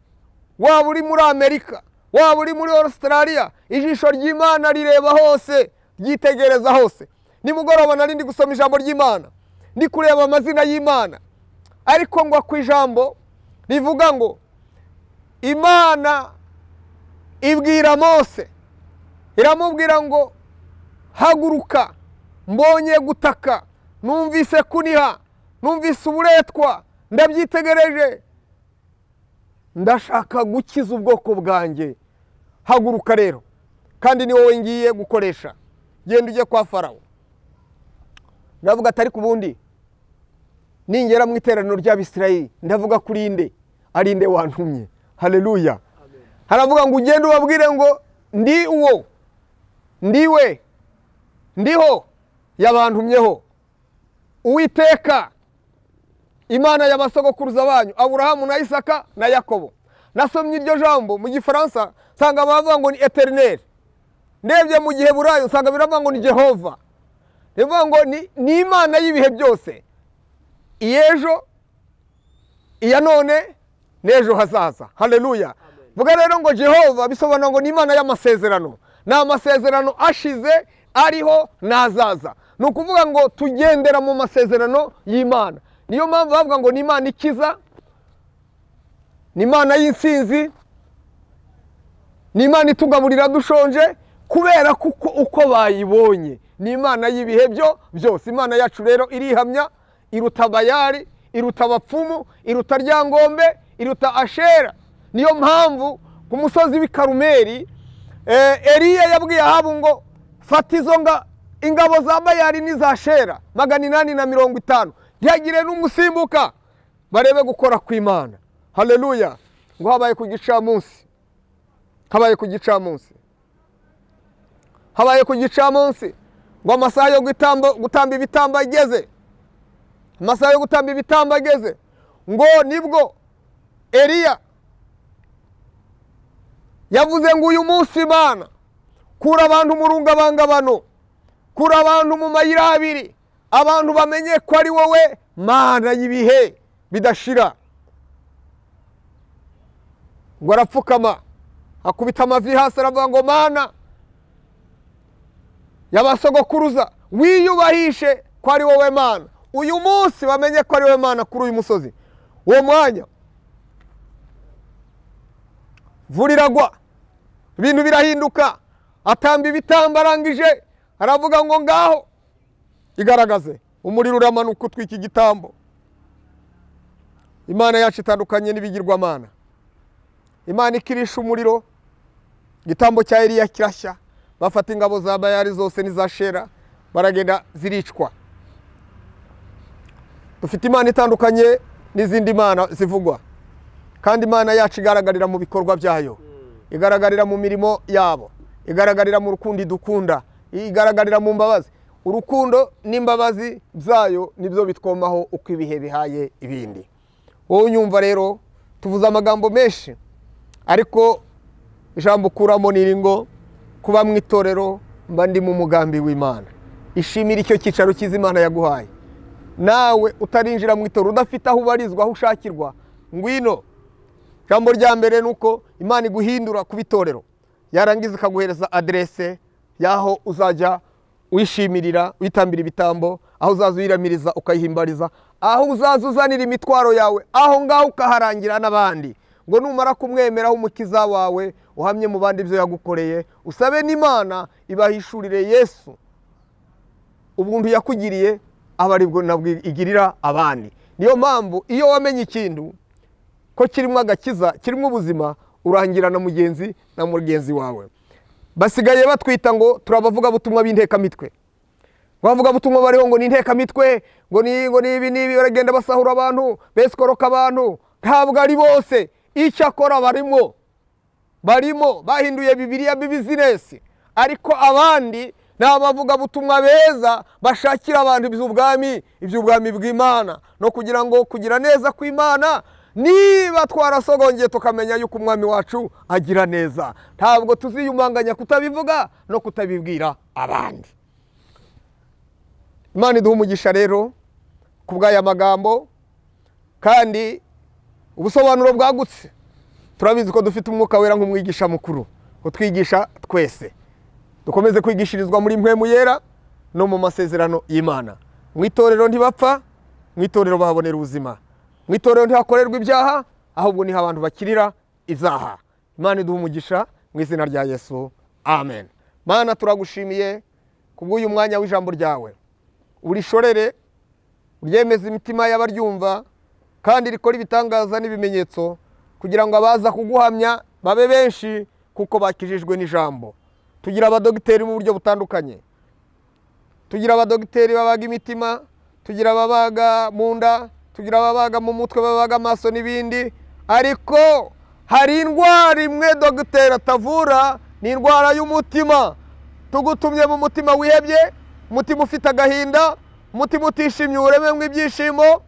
waba uri muri Amerika, waba uri muri Australia, ijisho ry'Imana rireba hose, ryitegereza hose. Nimugoroba nari ndi gusoma ijambo ry'Imana, ndi kureba amazina y'Imana, ariko ngo ku ijambo rivuga ngo Imana ibwira Mose, iramubwira ngo haguruka, mbonye gutaka, numvise kuniha, numvise uburetwa, ndabyitegereje, ndashaka gukiza ubwoko bwanjye. Haguruka rero, kandi ni wowe ngiye gukoresha. Genda ujye kwa Farawo. Ndavuga atari ku bundi ningera mu iteraniro ry'Abisirayeli ndavuga kuri inde? Ari nde wantumye? Haleluya. Haravuga ngo ugende ubabwire ngo ndi uwo, ndiwe, ndiho yabantumyeho, Uwiteka Imana y'abasogokuruza banyu Aburahamu na Isaka na Yakobo. Nasomye iryo jambo mu Gifaransa nsanga bavuga ngo ni Eternel, ndebye mu Giheburayo nsanga biravuga ngo ni Jehova. Bivuga ngo ni Imana y'ibihe byose, iyejo, iya none, n'ejo hazaza. Haleluya. Vuga rero ngo Jehova bisobanura ngo ni Imana y'amasezerano, ni amasezerano ashize, ariho, n'azaza. Ni ukuvuga ngo tugendera mu masezerano y'Imana. Niyo mpamvu bavuga ngo ni Imana ikiza, ni Imana y'insinzi, ni Imana itugaburira dushonje, kubera kuko uko bayibonye. Ni Imana y'ibihe byose. Imana yacu rero irihamya, iruta Bayali, iruta abapfumu, iruta Ryangombe, iruta Ashera. Niyo mpamvu ku musozi w'i Karumeli Eliya yabwiye Ahabu ngo fata izo ingabo za Bayali n'iza Ashera 850, ntihagire n'umusimbuka, barebe gukora kw'Imana. Haleluya. Ngo habaye ku gicamunsi, habaye ku gicamunsi, habaye ku gicamunsi, ngo amasaha yo gutamba ibitambo ageze, amasaha yo gutamba ibitambo ageze, ngo nibwo Eliya yavuze ngo uyu munsi Imana kura abantu mu rungabangabano, kura abantu mu mayira abiri, abantu bamenye ko ari wowe Mana y'ibihe bidashira. Ngo arapfukama akubita amavi hasi aravuga ngo Mana y'abasogokuruza wiyubahishe ko ari wowe Mana. Uyu munsi bamenye ko ari wowe Mana kuri uyu musozi. Uwo mwanya imvura iragwa, ibintu birahinduka, atamba ibitambo arangije aravuga ngo ngaho igaragaze. Umuriro uramanuka utwika igitambo. Imana yacu itandukanye n'ibigirwamana. Imana ikirisha umuriro, igitambo cya Eliya kirashya, bafata ingabo za Bayali zose n'iza Shera baragenda ziricwa. Dufite Imana itandukanye n'izindi mana zivugwa, kandi Imana yacu igaragarira mu bikorwa byayo, igaragarira mu mirimo yabo, igaragarira mu rukundo dukunda, igaragarira mu mbabazi. Urukundo n'imbabazi byayo nibyo bitwomaho uko ibihe bihaye ibindi. Wowe unyumva rero, tuvuze amagambo menshi, ariko ijambo ukuramo ni ngo kuba mu itorero mba ndi mu mugambi w'Imana. Ishimira icyo cyicaro cyiza Imana yaguhaye. Nawe utarinjira mu itorero udafite aho ubarizwa, aho ushakirwa, ngwino. Jambo rya mbere nuko Imana iguhindura ku bitorero, yarangiza ikaguhereza adresse yaho uzajya wishimirira, witambira ibitambo, aho uzaza uyiramiriza ukayihimbariza, aho uzaza uzanira imitwaro yawe, aho ngaho ukaharangira n'abandi. Ngo numara kumwemeraho umukiza wawe, uhamye mu bandi ibyo yagukoreye, usabe n'Imana ibahishurire Yesu ubuntu yakugiriye, abaribwo nabwo igirira abandi. Niyo mpamvu iyo wamenye ikintu ko kirimo agakiza, kirimo ubuzima, urangira na mugenzi wawe. Basigaye batwita ngo turabavuga butumwa b'intekamitwe. Bavuga butumwa bariho ngo ni intekamitwe, ngo ni ibi baragenda basahura abantu, besikoroka abantu. Ntabwo ari bose, icyo akora barimo bahinduye Bibiliya bizinesi, ariko abandi ni abavuga butumwa beza bashakira abantu iby'ubwami bw'Imana, no kugira ngo kugira neza kw'Imana niba twarasogongeye tukamenya yuko umwami wacu agira neza. Ntabwo tuziyumanganya kutabivuga no kutabibwira abandi. Imana iduha umugisha rero kubw'aya magambo, kandi ubusobanuro bwagutse. Turabizi ko dufite umwuka wera nk'umwigisha mukuru utwigisha twese. Dukomeze kwigishirizwa muri mpwemu yera no mu masezerano y'Imana. Mu itorero ntibapfa, mu itorero bahabonera ubuzima. Mu itorero ntihakorerwa ibyaha, ahubwo niho abantu bakirira izaha. Imana iduha umugisha mu izina rya Yesu, amen. Mana turagushimiye kubw'uyu mwanya w'ijambo ryawe. Urishorere, uryemeze imitima y'abaryumva, kandi rikora ibitangaza n'ibimenyetso, kugira ngo abaza kuguhamya babe benshi kuko bakijijwe n'ijambo. Tugira abadogiteri mu buryo butandukanye. Tugira abadogiteri babaga imitima, tugira ababaga mu nda, tugira ababaga mu mutwe, babaga amaso n'ibindi. Ariko hari indwara imwe dogiteri atavura, ni indwara y'umutima. Tugutumye mu mutima wihebye, umutima ufite agahinda, umutima utishimye urememwe ibyishimo.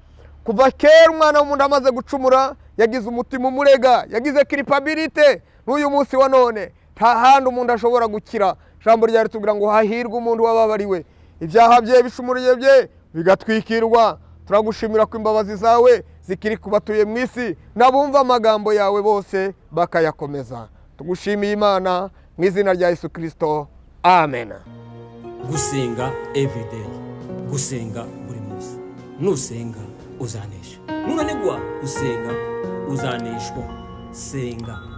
Kuva kera umwana w'umuntu amaze gucumura yagize umutima umurega, yagize culpability. N'uyu munsi wa none nta handi umuntu ashobora gukira. Ijambo ryawe ritubwira ngo hahirwe umuntu wababariwe ibyaha bye, bishumuriye bye bigatwikirwa. Turagushimira ko imbabazi zawe zikiri kubatuye mu isi, n'abumva amagambo yawe bose bakayakomeza. Tugushimiye Imana mu izina rya Yesu Kristo, amen. Gusenga everyday, gusenga buri munsi. Nusenga uzanesha, nunanigwa gusenga uzaneshwa. Senga.